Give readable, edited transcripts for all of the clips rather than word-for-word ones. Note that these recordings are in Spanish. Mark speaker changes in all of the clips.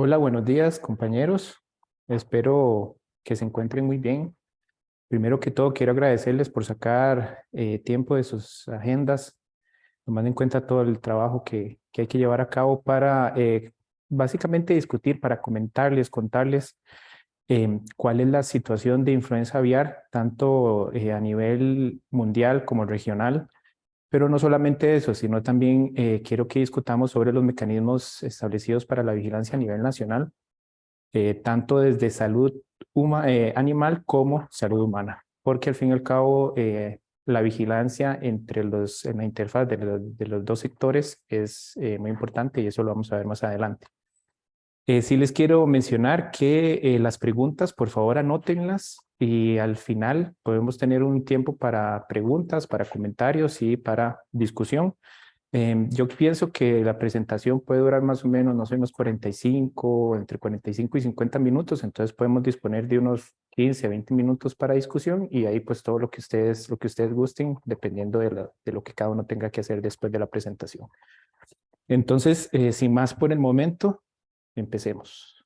Speaker 1: Hola, buenos días, compañeros. Espero que se encuentren muy bien. Primero que todo, quiero agradecerles por sacar tiempo de sus agendas, tomando en cuenta todo el trabajo que hay que llevar a cabo para básicamente discutir, para comentarles, contarles cuál es la situación de influenza aviar, tanto a nivel mundial como regional. Pero no solamente eso, sino también quiero que discutamos sobre los mecanismos establecidos para la vigilancia a nivel nacional tanto desde salud animal como salud humana, porque al fin y al cabo la vigilancia en la interfaz de los dos sectores es muy importante y eso lo vamos a ver más adelante. Sí les quiero mencionar que las preguntas, por favor, anótenlas y al final podemos tener un tiempo para preguntas, para comentarios y para discusión. Yo pienso que la presentación puede durar más o menos, no sé, unos 45, entre 45 y 50 minutos, entonces podemos disponer de unos 15 a 20 minutos para discusión y ahí pues todo lo que ustedes gusten, dependiendo de lo que cada uno tenga que hacer después de la presentación. Entonces, sin más por el momento, empecemos.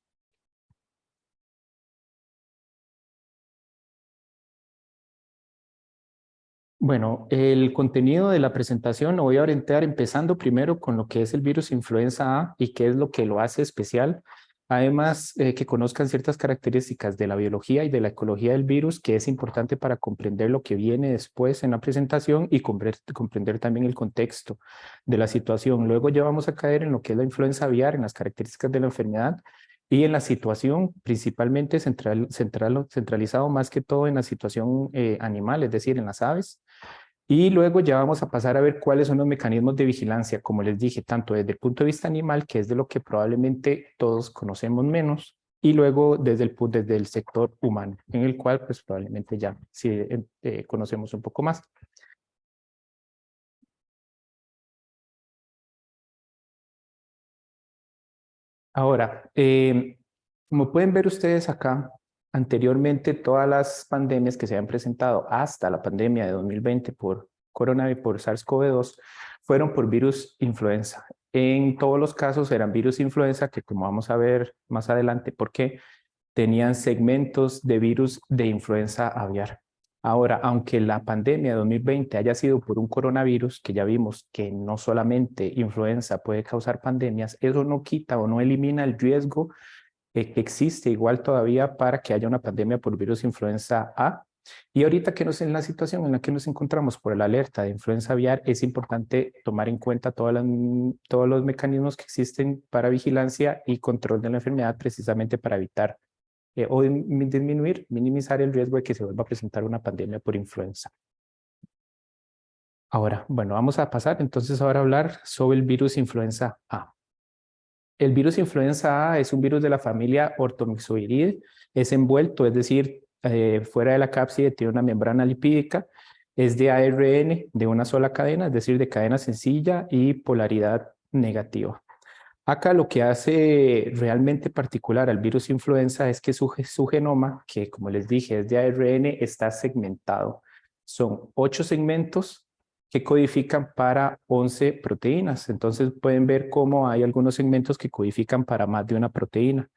Speaker 1: Bueno, el contenido de la presentación lo voy a orientar empezando primero con lo que es el virus influenza A y qué es lo que lo hace especial. Además, que conozcan ciertas características de la biología y de la ecología del virus, que es importante para comprender lo que viene después en la presentación y comprender también el contexto de la situación. Luego ya vamos a caer en lo que es la influenza aviar, en las características de la enfermedad y en la situación principalmente centralizado más que todo en la situación animal, es decir, en las aves. Y luego ya vamos a pasar a ver cuáles son los mecanismos de vigilancia, como les dije, tanto desde el punto de vista animal, que es de lo que probablemente todos conocemos menos, y luego desde el sector humano, en el cual pues probablemente ya sí conocemos un poco más. Ahora, como pueden ver ustedes acá, anteriormente todas las pandemias que se han presentado hasta la pandemia de 2020 por coronavirus, por SARS-CoV-2, fueron por virus influenza. En todos los casos eran virus influenza que, como vamos a ver más adelante, porque tenían segmentos de virus de influenza aviar. Ahora, aunque la pandemia de 2020 haya sido por un coronavirus, que ya vimos que no solamente influenza puede causar pandemias, eso no quita o no elimina el riesgo que existe igual todavía para que haya una pandemia por virus influenza A. Y ahorita que nos en la situación en la que nos encontramos por la alerta de influenza aviar, es importante tomar en cuenta todos los mecanismos que existen para vigilancia y control de la enfermedad precisamente para evitar o disminuir, minimizar el riesgo de que se vuelva a presentar una pandemia por influenza. Ahora, bueno, vamos a pasar entonces ahora a hablar sobre el virus influenza A. El virus influenza A es un virus de la familia Orthomyxoiridae, es envuelto, es decir, fuera de la cápside tiene una membrana lipídica, es de ARN de una sola cadena, es decir, de cadena sencilla y polaridad negativa. Acá lo que hace realmente particular al virus influenza es que su genoma, que como les dije es de ARN, está segmentado. Son 8 segmentos que codifican para 11 proteínas. Entonces pueden ver cómo hay algunos segmentos que codifican para más de una proteína.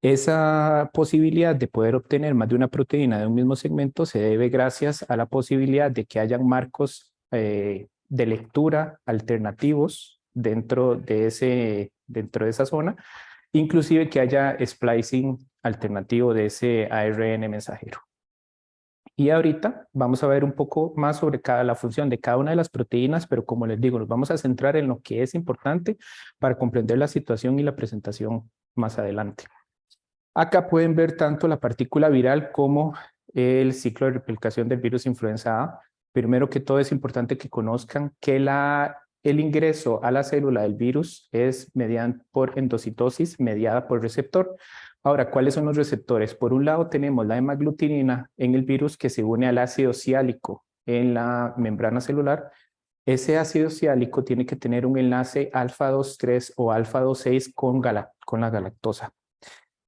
Speaker 1: Esa posibilidad de poder obtener más de una proteína de un mismo segmento se debe gracias a la posibilidad de que hayan marcos de lectura alternativos dentro de esa zona, inclusive que haya splicing alternativo de ese ARN mensajero. Y ahorita vamos a ver un poco más sobre la función de cada una de las proteínas, pero como les digo, nos vamos a centrar en lo que es importante para comprender la situación y la presentación más adelante. Acá pueden ver tanto la partícula viral como el ciclo de replicación del virus influenza A. Primero que todo es importante que conozcan que el ingreso a la célula del virus es por endocitosis mediada por receptor. Ahora, ¿cuáles son los receptores? Por un lado tenemos la hemaglutinina en el virus que se une al ácido ciálico en la membrana celular. Ese ácido ciálico tiene que tener un enlace alfa 2,3 o alfa 2,6 con la galactosa.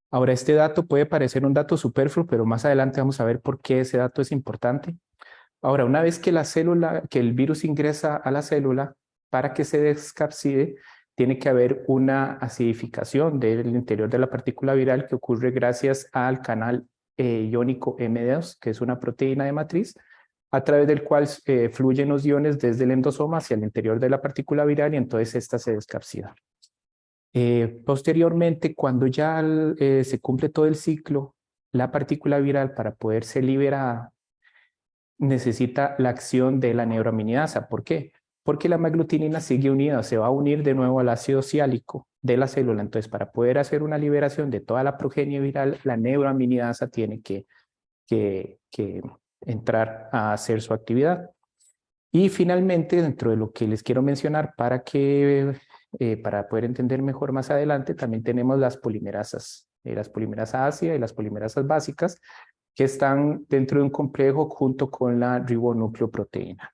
Speaker 1: Ahora, este dato puede parecer un dato superfluo, pero más adelante vamos a ver por qué ese dato es importante. Ahora, una vez que que el virus ingresa a la célula, para que se descapside, tiene que haber una acidificación del interior de la partícula viral que ocurre gracias al canal iónico M2, que es una proteína de matriz, a través del cual fluyen los iones desde el endosoma hacia el interior de la partícula viral y entonces esta se descapsida. Posteriormente, cuando ya se cumple todo el ciclo, la partícula viral para poder ser liberada necesita la acción de la neuraminidasa. ¿Por qué? Porque la hemaglutinina sigue unida, se va a unir de nuevo al ácido siálico de la célula. Entonces, para poder hacer una liberación de toda la progenie viral, la neuraminidasa tiene que entrar a hacer su actividad. Y finalmente, dentro de lo que les quiero mencionar para poder entender mejor más adelante, también tenemos las polimerasas ácidas y las polimerasas básicas, que están dentro de un complejo junto con la ribonucleoproteína.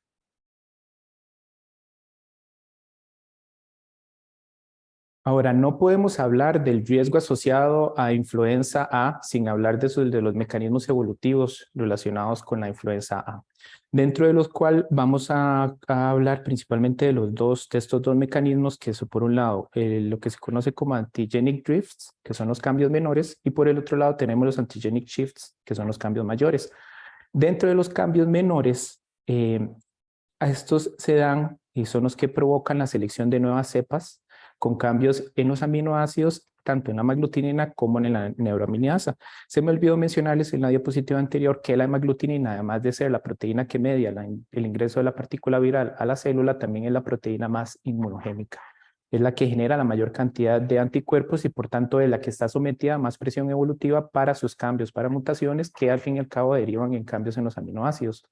Speaker 1: Ahora, no podemos hablar del riesgo asociado a influenza A sin hablar de los mecanismos evolutivos relacionados con la influenza A, dentro de los cuales vamos a hablar principalmente de estos dos mecanismos, que son por un lado lo que se conoce como antigenic drifts, que son los cambios menores, y por el otro lado tenemos los antigenic shifts, que son los cambios mayores. Dentro de los cambios menores, a estos se dan y son los que provocan la selección de nuevas cepas con cambios en los aminoácidos, tanto en la hemaglutinina como en la neuraminidasa. Se me olvidó mencionarles en la diapositiva anterior que la hemaglutinina, además de ser la proteína que media el ingreso de la partícula viral a la célula, también es la proteína más inmunogénica. Es la que genera la mayor cantidad de anticuerpos y por tanto es la que está sometida a más presión evolutiva para sus cambios, para mutaciones que al fin y al cabo derivan en cambios en los aminoácidos.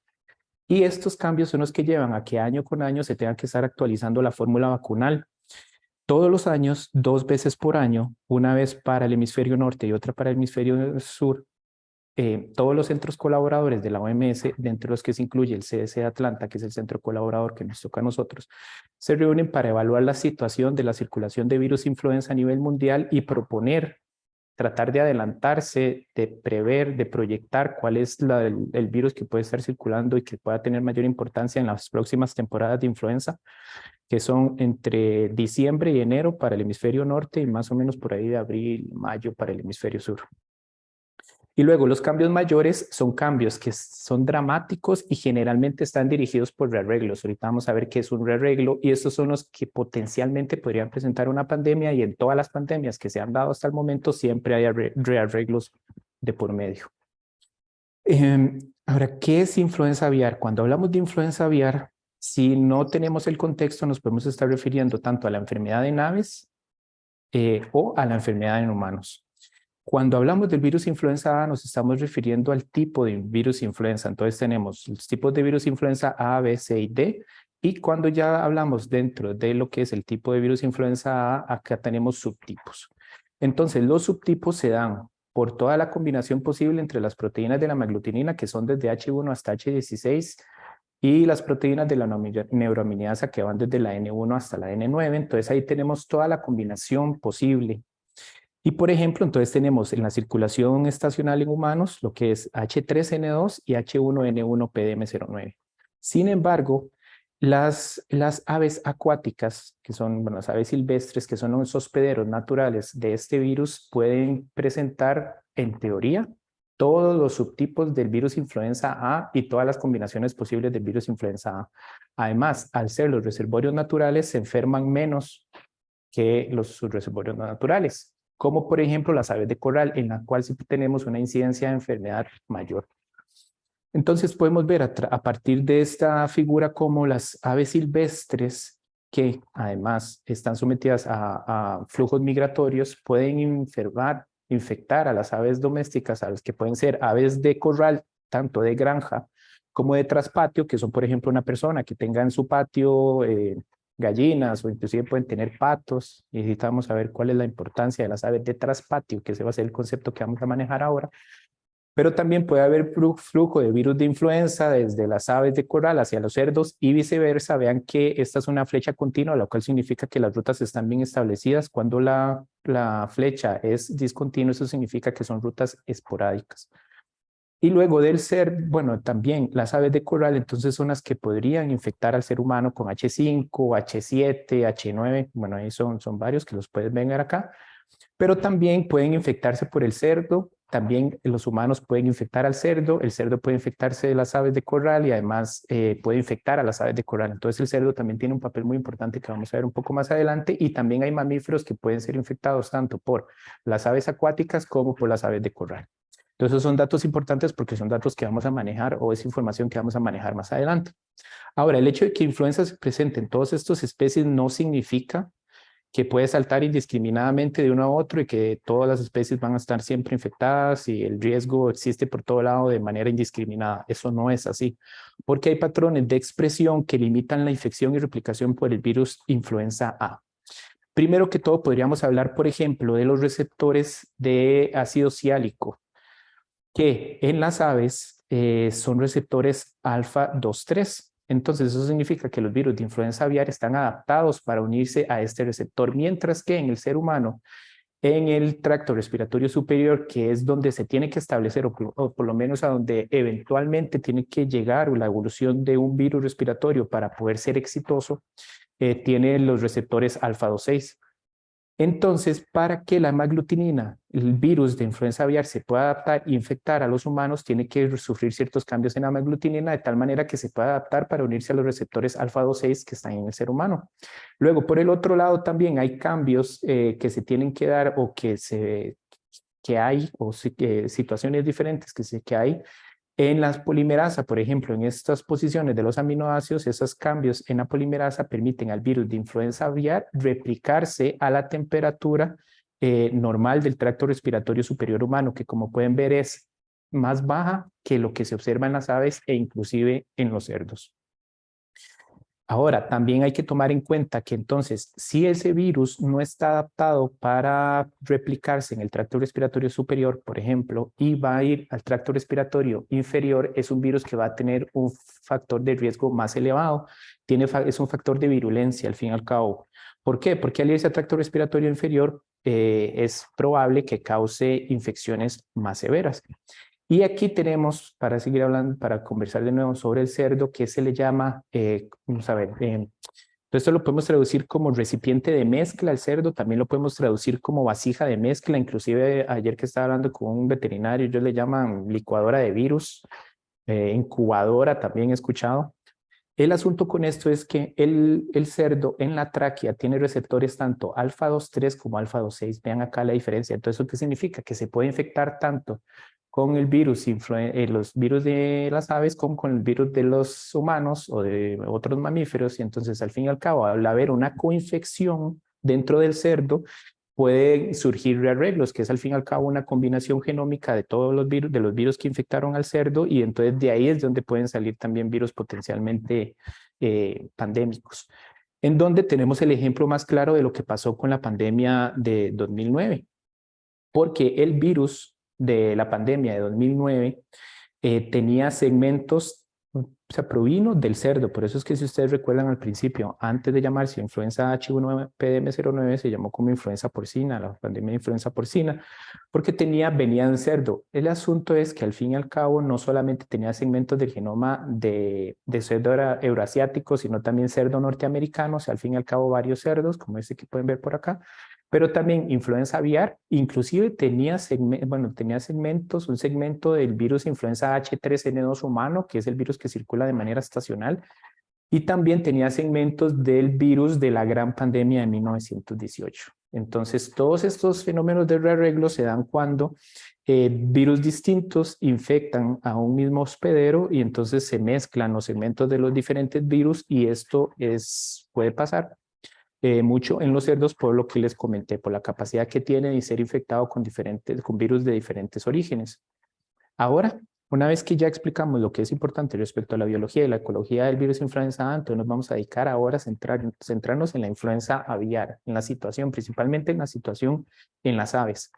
Speaker 1: Y estos cambios son los que llevan a que año con año se tenga que estar actualizando la fórmula vacunal. Todos los años, 2 veces por año, una vez para el hemisferio norte y otra para el hemisferio sur, todos los centros colaboradores de la OMS, dentro de los que se incluye el CDC de Atlanta, que es el centro colaborador que nos toca a nosotros, se reúnen para evaluar la situación de la circulación de virus influenza a nivel mundial y proponer, tratar de adelantarse, de prever, de proyectar cuál es el virus que puede estar circulando y que pueda tener mayor importancia en las próximas temporadas de influenza, que son entre diciembre y enero para el hemisferio norte y más o menos por ahí de abril, mayo para el hemisferio sur. Y luego los cambios mayores son cambios que son dramáticos y generalmente están dirigidos por rearreglos. Ahorita vamos a ver qué es un rearreglo y estos son los que potencialmente podrían presentar una pandemia, y en todas las pandemias que se han dado hasta el momento siempre hay rearreglos de por medio. Ahora, ¿qué es influenza aviar? Cuando hablamos de influenza aviar, si no tenemos el contexto, nos podemos estar refiriendo tanto a la enfermedad en aves o a la enfermedad en humanos. Cuando hablamos del virus influenza A, nos estamos refiriendo al tipo de virus influenza. Entonces tenemos los tipos de virus influenza A, B, C y D. Y cuando ya hablamos dentro de lo que es el tipo de virus influenza A, acá tenemos subtipos. Entonces los subtipos se dan por toda la combinación posible entre las proteínas de la hemaglutinina, que son desde H1 hasta H16, y las proteínas de la neuraminidasa, que van desde la N1 hasta la N9. Entonces ahí tenemos toda la combinación posible. Y por ejemplo, entonces tenemos en la circulación estacional en humanos lo que es H3N2 y H1N1-PDM09. Sin embargo, las aves acuáticas, que son las aves silvestres, que son los hospederos naturales de este virus, pueden presentar, en teoría, todos los subtipos del virus influenza A y todas las combinaciones posibles del virus influenza A. Además, al ser los reservorios naturales, se enferman menos que los reservorios no naturales, como por ejemplo las aves de corral, en la cual sí tenemos una incidencia de enfermedad mayor. Entonces podemos ver a partir de esta figura como las aves silvestres, que además están sometidas a flujos migratorios, pueden infectar a las aves domésticas, a las que pueden ser aves de corral, tanto de granja como de traspatio, que son por ejemplo una persona que tenga en su patio gallinas o inclusive pueden tener patos. Necesitamos saber cuál es la importancia de las aves de traspatio, que ese va a ser el concepto que vamos a manejar ahora. Pero también puede haber flujo de virus de influenza desde las aves de corral hacia los cerdos y viceversa. Vean que esta es una flecha continua, lo cual significa que las rutas están bien establecidas. Cuando la flecha es discontinua, eso significa que son rutas esporádicas. Y luego del ser, bueno, también las aves de corral, entonces son las que podrían infectar al ser humano con H5, H7, H9, bueno, ahí son varios que los puedes ver acá, pero también pueden infectarse por el cerdo, también los humanos pueden infectar al cerdo, el cerdo puede infectarse de las aves de corral y además puede infectar a las aves de corral. Entonces el cerdo también tiene un papel muy importante que vamos a ver un poco más adelante y también hay mamíferos que pueden ser infectados tanto por las aves acuáticas como por las aves de corral. Entonces esos son datos importantes porque son datos que vamos a manejar o es información que vamos a manejar más adelante. Ahora, el hecho de que influenza se presente en todas estas especies no significa que puede saltar indiscriminadamente de uno a otro y que todas las especies van a estar siempre infectadas y el riesgo existe por todo lado de manera indiscriminada. Eso no es así, porque hay patrones de expresión que limitan la infección y replicación por el virus influenza A. Primero que todo, podríamos hablar, por ejemplo, de los receptores de ácido ciálico, que en las aves son receptores alfa 2,3. Entonces, eso significa que los virus de influenza aviar están adaptados para unirse a este receptor, mientras que en el ser humano, en el tracto respiratorio superior, que es donde se tiene que establecer, o por lo menos a donde eventualmente tiene que llegar la evolución de un virus respiratorio para poder ser exitoso, tiene los receptores alfa 2,6. Entonces, para que la hemaglutinina, el virus de influenza aviar, se pueda adaptar e infectar a los humanos, tiene que sufrir ciertos cambios en la hemaglutinina de tal manera que se pueda adaptar para unirse a los receptores alfa 2,6 que están en el ser humano. Luego, por el otro lado, también hay cambios que se tienen que dar o que hay, o situaciones diferentes que hay en la polimerasa. Por ejemplo, en estas posiciones de los aminoácidos, esos cambios en la polimerasa permiten al virus de influenza aviar replicarse a la temperatura normal del tracto respiratorio superior humano, que como pueden ver es más baja que lo que se observa en las aves e inclusive en los cerdos. Ahora, también hay que tomar en cuenta que entonces, si ese virus no está adaptado para replicarse en el tracto respiratorio superior, por ejemplo, y va a ir al tracto respiratorio inferior, es un virus que va a tener un factor de riesgo más elevado, es un factor de virulencia al fin y al cabo. ¿Por qué? Porque al irse al tracto respiratorio inferior es probable que cause infecciones más severas. Y aquí tenemos, para seguir hablando, para conversar de nuevo sobre el cerdo, que se le llama, vamos a ver, esto lo podemos traducir como recipiente de mezcla al cerdo, también lo podemos traducir como vasija de mezcla, inclusive ayer que estaba hablando con un veterinario, ellos le llaman licuadora de virus, incubadora también he escuchado. El asunto con esto es que el cerdo en la tráquea tiene receptores tanto alfa 2,3 como alfa 2,6. Vean acá la diferencia. Entonces, ¿eso qué significa? Que se puede infectar tanto con el virus, los virus de las aves como con el virus de los humanos o de otros mamíferos. Y entonces, al fin y al cabo, al haber una coinfección dentro del cerdo, pueden surgir rearreglos, que es al fin y al cabo una combinación genómica de todos los virus, de los virus que infectaron al cerdo, y entonces de ahí es donde pueden salir también virus potencialmente pandémicos. En donde tenemos el ejemplo más claro de lo que pasó con la pandemia de 2009, porque el virus de la pandemia de 2009 tenía segmentos, o sea, provino del cerdo. Por eso es que si ustedes recuerdan al principio, antes de llamarse influenza H1PDM09, se llamó como influenza porcina, la pandemia de influenza porcina, porque venía del cerdo. El asunto es que al fin y al cabo no solamente tenía segmentos del genoma de cerdo euroasiático, sino también cerdo norteamericano, o sea, al fin y al cabo varios cerdos, como este que pueden ver por acá, pero también influenza aviar, inclusive tenía segmentos, un segmento del virus influenza H3N2 humano, que es el virus que circula de manera estacional, y también tenía segmentos del virus de la gran pandemia de 1918. Entonces, todos estos fenómenos de rearreglo se dan cuando virus distintos infectan a un mismo hospedero y entonces se mezclan los segmentos de los diferentes virus y esto puede pasar mucho en los cerdos por lo que les comenté, por la capacidad que tiene de ser infectado con virus de diferentes orígenes. Ahora, una vez que ya explicamos lo que es importante respecto a la biología y la ecología del virus influenza A, entonces nos vamos a dedicar ahora a centrarnos en la influenza aviar, en la situación, principalmente en la situación en las aves.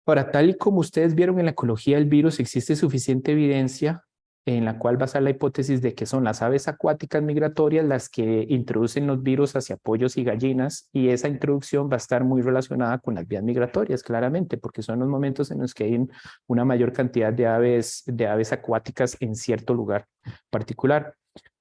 Speaker 1: Ahora, tal y como ustedes vieron en la ecología del virus, existe suficiente evidencia en la cual basa la hipótesis de que son las aves acuáticas migratorias las que introducen los virus hacia pollos y gallinas, y esa introducción va a estar muy relacionada con las vías migratorias, claramente, porque son los momentos en los que hay una mayor cantidad de aves acuáticas en cierto lugar particular.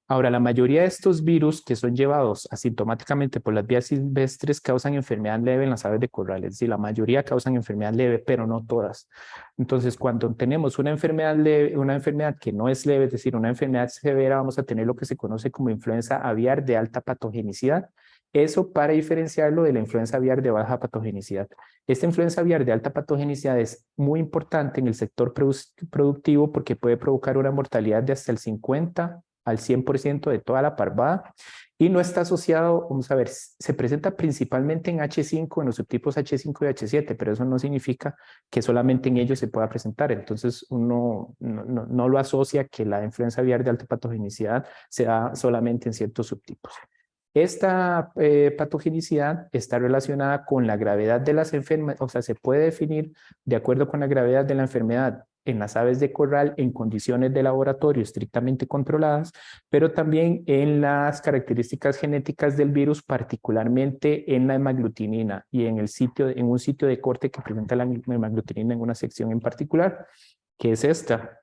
Speaker 1: Ahora, la mayoría de estos virus que son llevados asintomáticamente por las vías silvestres causan enfermedad leve en las aves de corral. Es decir, la mayoría causan enfermedad leve, pero no todas. Entonces, cuando tenemos una enfermedad leve, una enfermedad que no es leve, es decir, una enfermedad severa, vamos a tener lo que se conoce como influenza aviar de alta patogenicidad. Eso para diferenciarlo de la influenza aviar de baja patogenicidad. Esta influenza aviar de alta patogenicidad es muy importante en el sector productivo porque puede provocar una mortalidad de hasta el 50 al 100% de toda la parvada, y no está asociado, vamos a ver, se presenta principalmente en H5, en los subtipos H5 y H7, pero eso no significa que solamente en ellos se pueda presentar. Entonces uno no lo asocia que la influenza aviar de alta patogenicidad se da solamente en ciertos subtipos. Esta patogenicidad está relacionada con la gravedad de las enfermedades, o sea, se puede definir de acuerdo con la gravedad de la enfermedad en las aves de corral en condiciones de laboratorio estrictamente controladas, pero también en las características genéticas del virus, particularmente en la hemaglutinina y en un sitio de corte que presenta la hemaglutinina en una sección en particular, que es esta.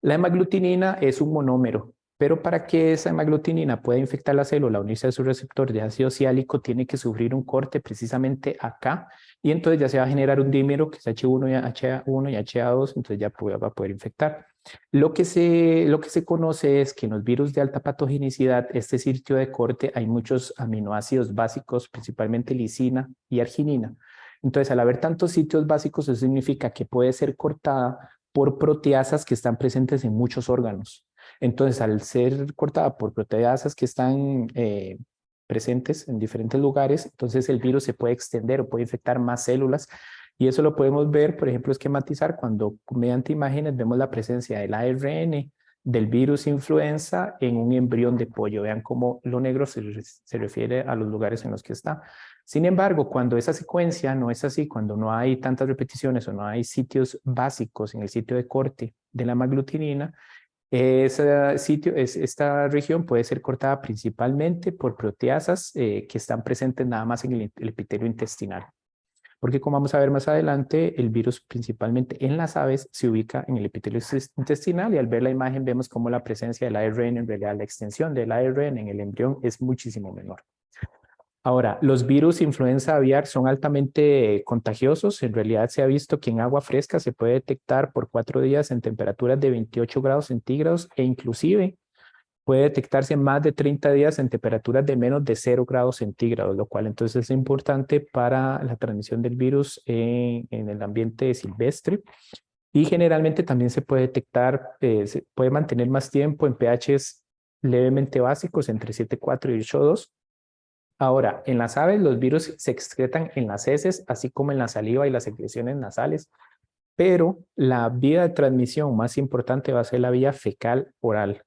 Speaker 1: La hemaglutinina es un monómero, pero para que esa hemaglutinina pueda infectar la célula, unirse a su receptor de ácido siálico, tiene que sufrir un corte precisamente acá, y entonces ya se va a generar un dímero que es H1 y HA1 y HA2, entonces ya va a poder infectar. Lo que se conoce es que en los virus de alta patogenicidad, este sitio de corte, hay muchos aminoácidos básicos, principalmente lisina y arginina. Entonces, al haber tantos sitios básicos, eso significa que puede ser cortada por proteasas que están presentes en muchos órganos. Entonces, al ser cortada por proteasas que están presentes en diferentes lugares, entonces el virus se puede extender o puede infectar más células. Y eso lo podemos ver, por ejemplo, esquematizar cuando mediante imágenes vemos la presencia del ARN del virus influenza en un embrión de pollo. Vean cómo lo negro se refiere a los lugares en los que está. Sin embargo, cuando esa secuencia no es así, cuando no hay tantas repeticiones o no hay sitios básicos en el sitio de corte de la hemaglutinina, esta región puede ser cortada principalmente por proteasas que están presentes nada más en el epitelio intestinal. Porque como vamos a ver más adelante, el virus principalmente en las aves se ubica en el epitelio intestinal, y al ver la imagen vemos cómo la presencia del ARN, en realidad la extensión del ARN en el embrión es muchísimo menor. Ahora, los virus influenza aviar son altamente contagiosos. En realidad se ha visto que en agua fresca se puede detectar por 4 días en temperaturas de 28 grados centígrados, e inclusive puede detectarse en más de 30 días en temperaturas de menos de 0 grados centígrados, lo cual entonces es importante para la transmisión del virus en el ambiente silvestre. Y generalmente también se puede detectar, se puede mantener más tiempo en pHs levemente básicos entre 7,4 y 8,2. Ahora, en las aves los virus se excretan en las heces, así como en la saliva y las secreciones nasales, pero la vía de transmisión más importante va a ser la vía fecal oral.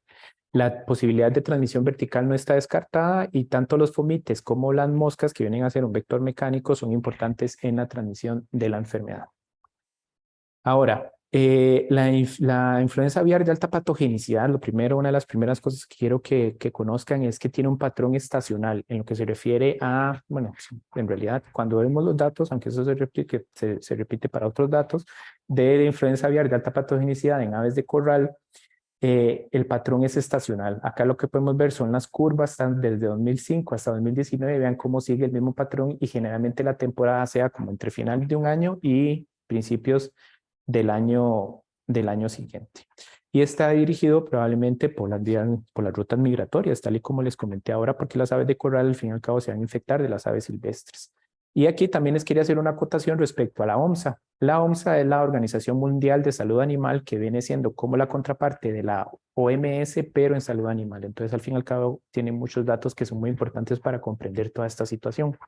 Speaker 1: La posibilidad de transmisión vertical no está descartada, y tanto los fomites como las moscas, que vienen a ser un vector mecánico, son importantes en la transmisión de la enfermedad. Ahora, la influenza aviar de alta patogenicidad, una de las primeras cosas que quiero que conozcan es que tiene un patrón estacional en lo que se refiere a, bueno, en realidad cuando vemos los datos, aunque eso se repite para otros datos, de influenza aviar de alta patogenicidad en aves de corral, el patrón es estacional. Acá lo que podemos ver son las curvas desde 2005 hasta 2019, vean cómo sigue el mismo patrón, y generalmente la temporada sea como entre final de un año y principios del año siguiente. Y está dirigido probablemente por las rutas migratorias, tal y como les comenté ahora, porque las aves de corral al fin y al cabo se van a infectar de las aves silvestres. Y aquí también les quería hacer una acotación respecto a la OMSA. La OMSA es la Organización Mundial de Salud Animal, que viene siendo como la contraparte de la OMS, pero en salud animal. Entonces, al fin y al cabo, tiene muchos datos que son muy importantes para comprender toda esta situación.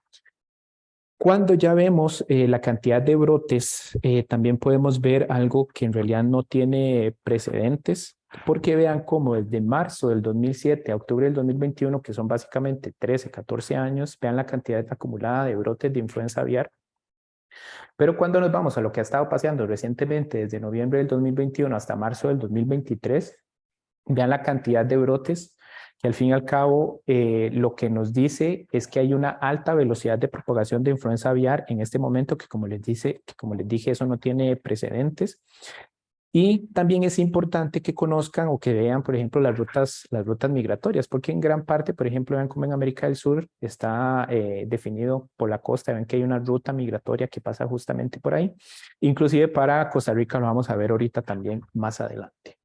Speaker 1: Cuando ya vemos la cantidad de brotes, también podemos ver algo que en realidad no tiene precedentes, porque vean cómo desde marzo del 2007 a octubre del 2021, que son básicamente 13, 14 años, vean la cantidad acumulada de brotes de influenza aviar. Pero cuando nos vamos a lo que ha estado pasando recientemente, desde noviembre del 2021 hasta marzo del 2023, vean la cantidad de brotes que al fin y al cabo lo que nos dice es que hay una alta velocidad de propagación de influenza aviar en este momento que como les dije, eso no tiene precedentes. Y también es importante que conozcan o que vean, por ejemplo, las rutas migratorias, porque en gran parte, por ejemplo, vean como en América del Sur está definido por la costa, ven que hay una ruta migratoria que pasa justamente por ahí. Inclusive para Costa Rica lo vamos a ver ahorita también más adelante.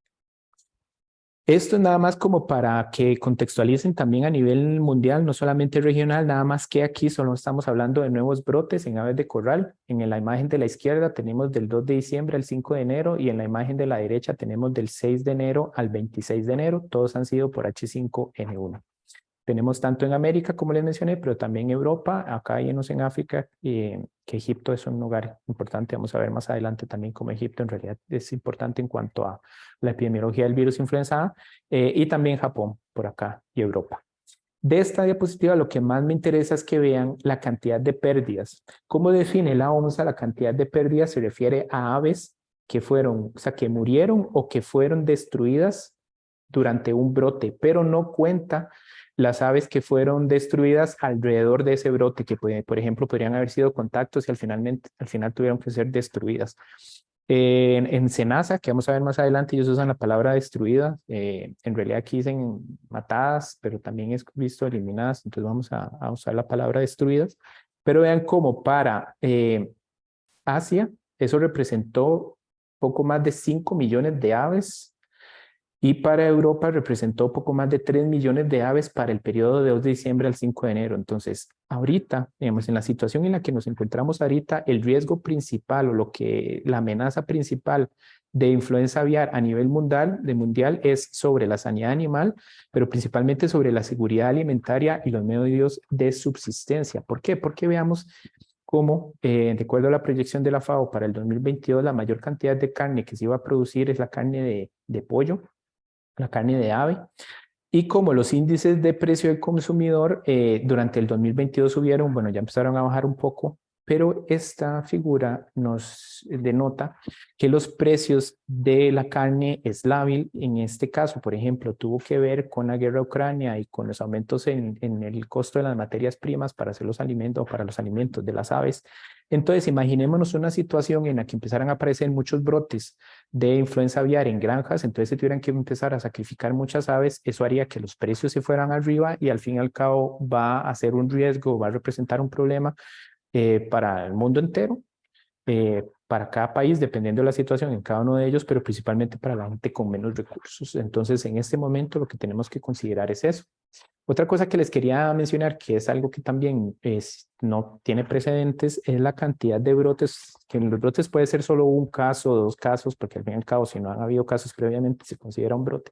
Speaker 1: Esto es nada más como para que contextualicen también a nivel mundial, no solamente regional, nada más que aquí solo estamos hablando de nuevos brotes en aves de corral. En la imagen de la izquierda tenemos del 2 de diciembre al 5 de enero y en la imagen de la derecha tenemos del 6 de enero al 26 de enero. Todos han sido por H5N1. Tenemos tanto en América, como les mencioné, pero también en Europa, acá hay unos en África, que Egipto es un lugar importante. Vamos a ver más adelante también cómo Egipto en realidad es importante en cuanto a la epidemiología del virus influenza A, y también Japón por acá y Europa. De esta diapositiva lo que más me interesa es que vean la cantidad de pérdidas. ¿Cómo define la OMSA la cantidad de pérdidas? Se refiere a aves que fueron, o sea, que murieron o que fueron destruidas durante un brote, pero no cuenta las aves que fueron destruidas alrededor de ese brote, que por ejemplo podrían haber sido contactos y al final tuvieron que ser destruidas. En Senasa, que vamos a ver más adelante, ellos usan la palabra destruida, en realidad aquí dicen matadas, pero también es visto eliminadas, entonces vamos a usar la palabra destruidas, pero vean cómo para Asia eso representó poco más de 5 millones de aves y para Europa representó poco más de 3 millones de aves para el periodo de 2 de diciembre al 5 de enero. Entonces, ahorita, digamos, en la situación en la que nos encontramos ahorita, el riesgo principal o la amenaza principal de influenza aviar a nivel mundial es sobre la sanidad animal, pero principalmente sobre la seguridad alimentaria y los medios de subsistencia. ¿Por qué? Porque veamos cómo, de acuerdo a la proyección de la FAO para el 2022, la mayor cantidad de carne que se iba a producir es la carne de pollo, la carne de ave, y como los índices de precio del consumidor durante el 2022 subieron, bueno, ya empezaron a bajar un poco, pero esta figura nos denota que los precios de la carne es lábil. En este caso, por ejemplo, tuvo que ver con la guerra de Ucrania y con los aumentos en el costo de las materias primas para hacer los alimentos o para los alimentos de las aves. Entonces, imaginémonos una situación en la que empezaran a aparecer muchos brotes de influenza aviar en granjas, entonces se tuvieran que empezar a sacrificar muchas aves, eso haría que los precios se fueran arriba y al fin y al cabo va a ser un riesgo, va a representar un problema para el mundo entero, para cada país, dependiendo de la situación en cada uno de ellos, pero principalmente para la gente con menos recursos. Entonces, en este momento lo que tenemos que considerar es eso. Otra cosa que les quería mencionar, que es algo que también no tiene precedentes, es la cantidad de brotes, que en los brotes puede ser solo un caso o dos casos, porque al fin y al cabo, si no han habido casos previamente, se considera un brote,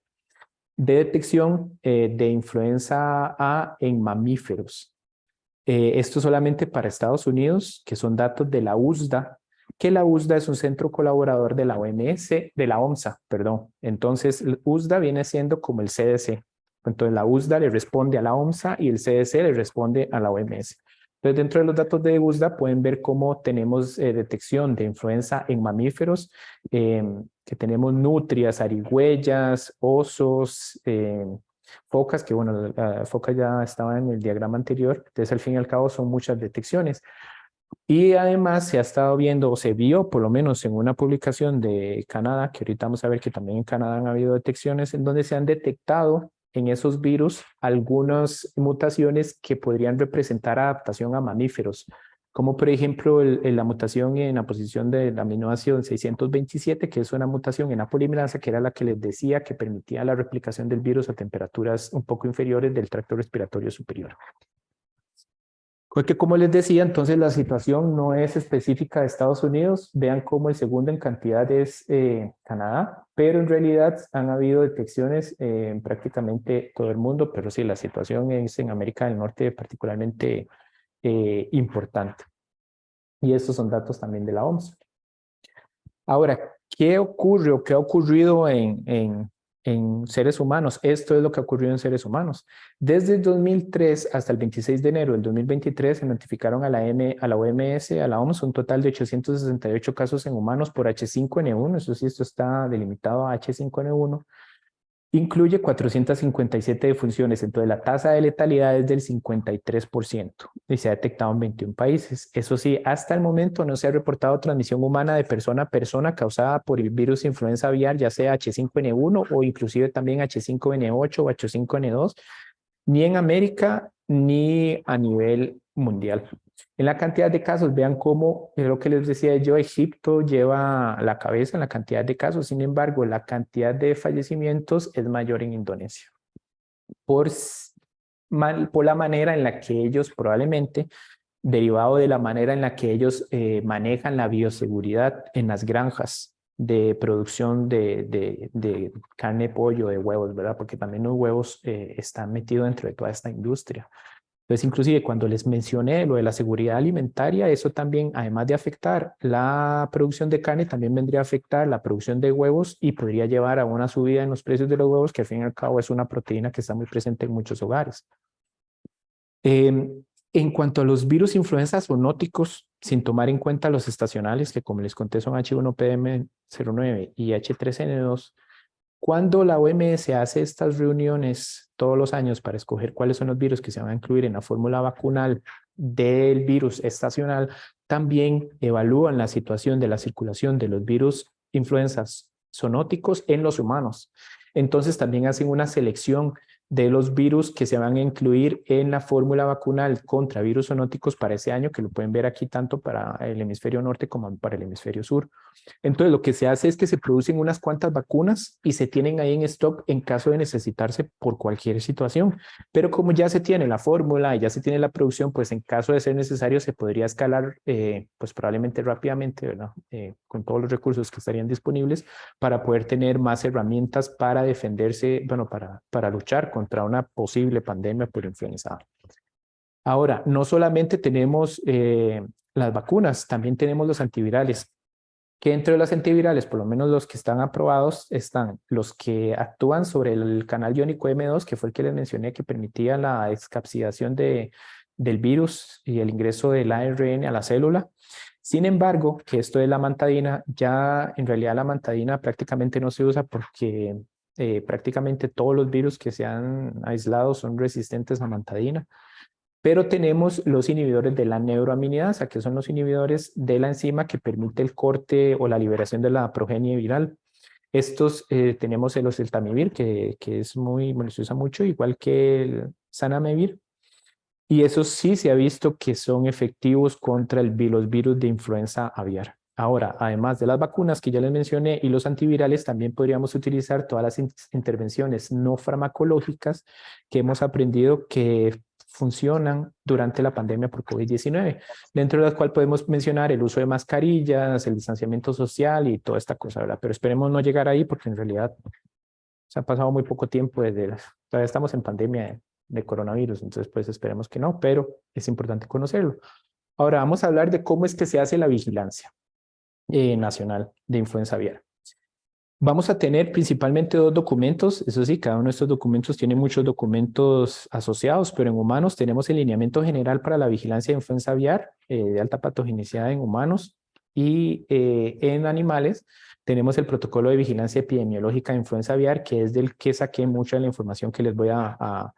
Speaker 1: de detección de influenza A en mamíferos. Esto solamente para Estados Unidos, que son datos de la USDA, que la USDA es un centro colaborador de la OMS, de la OMSA, perdón. Entonces, el USDA viene siendo como el CDC. Entonces, la USDA le responde a la OMSA y el CDC le responde a la OMS. Entonces, dentro de los datos de USDA pueden ver cómo tenemos detección de influenza en mamíferos, que tenemos nutrias, zarigüeyas, osos, focas, que bueno, la foca ya estaba en el diagrama anterior, entonces al fin y al cabo son muchas detecciones. Y además se ha estado viendo, o se vio por lo menos en una publicación de Canadá, que ahorita vamos a ver que también en Canadá han habido detecciones en donde se han detectado en esos virus algunas mutaciones que podrían representar adaptación a mamíferos, como por ejemplo la mutación en la posición del aminoácido 627, que es una mutación en la polimerasa, que era la que les decía que permitía la replicación del virus a temperaturas un poco inferiores del tracto respiratorio superior. Porque como les decía, entonces la situación no es específica de Estados Unidos. Vean cómo el segundo en cantidad es Canadá, pero en realidad han habido detecciones en prácticamente todo el mundo, pero sí, la situación es en América del Norte particularmente importante. Y estos son datos también de la OMS. Ahora, ¿qué ocurre o qué ha ocurrido en en seres humanos. Esto es lo que ocurrió en seres humanos. Desde el 2003 hasta el 26 de enero del 2023 se notificaron a la OMS, a la OMS, un total de 868 casos en humanos por H5N1. Eso sí, esto está delimitado a H5N1. Incluye 457 defunciones, entonces la tasa de letalidad es del 53% y se ha detectado en 21 países. Eso sí, hasta el momento no se ha reportado transmisión humana de persona a persona causada por el virus influenza aviar, ya sea H5N1 o inclusive también H5N8 o H5N2, ni en América ni a nivel mundial. En la cantidad de casos, vean cómo, es lo que les decía yo, Egipto lleva la cabeza en la cantidad de casos, sin embargo, la cantidad de fallecimientos es mayor en Indonesia, por la manera en la que ellos probablemente, derivado de la manera en la que ellos manejan la bioseguridad en las granjas de producción de carne, pollo, de huevos, ¿verdad? Porque también los huevos están metidos dentro de toda esta industria. Entonces, inclusive cuando les mencioné lo de la seguridad alimentaria, eso también, además de afectar la producción de carne, también vendría a afectar la producción de huevos y podría llevar a una subida en los precios de los huevos, que al fin y al cabo es una proteína que está muy presente en muchos hogares. En cuanto a los virus influenza zoonóticos, sin tomar en cuenta los estacionales, que como les conté son H1PM09 y H3N2, cuando la OMS hace estas reuniones todos los años para escoger cuáles son los virus que se van a incluir en la fórmula vacunal del virus estacional, también evalúan la situación de la circulación de los virus influenzas zoonóticos en los humanos. Entonces también hacen una selección de los virus que se van a incluir en la fórmula vacunal contra virus zoonóticos para ese año, que lo pueden ver aquí tanto para el hemisferio norte como para el hemisferio sur. Entonces, lo que se hace es que se producen unas cuantas vacunas y se tienen ahí en stock en caso de necesitarse por cualquier situación. Pero como ya se tiene la fórmula y ya se tiene la producción, pues en caso de ser necesario se podría escalar, pues probablemente rápidamente, ¿verdad? Con todos los recursos que estarían disponibles para poder tener más herramientas para defenderse, bueno, para luchar contra una posible pandemia por influenza. Ahora, no solamente tenemos las vacunas, también tenemos los antivirales, que entre los antivirales, por lo menos los que están aprobados, están los que actúan sobre el canal iónico M2, que fue el que les mencioné, que permitía la excapsidación del virus y el ingreso del ARN a la célula. Sin embargo, que esto de la amantadina, ya en realidad la amantadina prácticamente no se usa porque prácticamente todos los virus que se han aislado son resistentes a amantadina. Pero tenemos los inhibidores de la neuroaminidasa, que son los inhibidores de la enzima que permite el corte o la liberación de la progenie viral. Estos tenemos el oseltamivir, que es muy, bueno, se usa mucho, igual que el zanamivir. Y eso sí se ha visto que son efectivos contra los virus de influenza aviar. Ahora, además de las vacunas que ya les mencioné y los antivirales, también podríamos utilizar todas las intervenciones no farmacológicas que hemos aprendido que funcionan durante la pandemia por COVID-19, dentro de las cuales podemos mencionar el uso de mascarillas, el distanciamiento social y toda esta cosa, ¿verdad? Pero esperemos no llegar ahí porque en realidad se ha pasado muy poco tiempo todavía estamos en pandemia de coronavirus, entonces pues esperemos que no, pero es importante conocerlo. Ahora vamos a hablar de cómo es que se hace la vigilancia nacional de influenza aviar. Vamos a tener principalmente dos documentos, eso sí, cada uno de estos documentos tiene muchos documentos asociados, pero en humanos tenemos el lineamiento general para la vigilancia de influenza aviar de alta patogenicidad en humanos y en animales tenemos el protocolo de vigilancia epidemiológica de influenza aviar, que es del que saqué mucha de la información que les voy a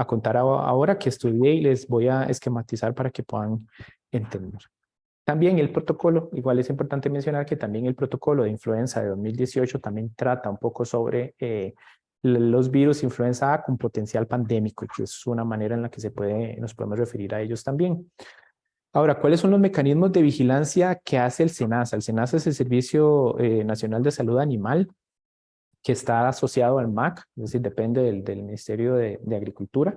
Speaker 1: contar ahora, que estudié y les voy a esquematizar para que puedan entender. También el protocolo, igual es importante mencionar que también el protocolo de influenza de 2018 también trata un poco sobre los virus influenza A con potencial pandémico, que es una manera en la que nos podemos referir a ellos también. Ahora, ¿cuáles son los mecanismos de vigilancia que hace el SENASA? El SENASA es el Servicio Nacional de Salud Animal, que está asociado al MAC, es decir, depende del Ministerio de Agricultura.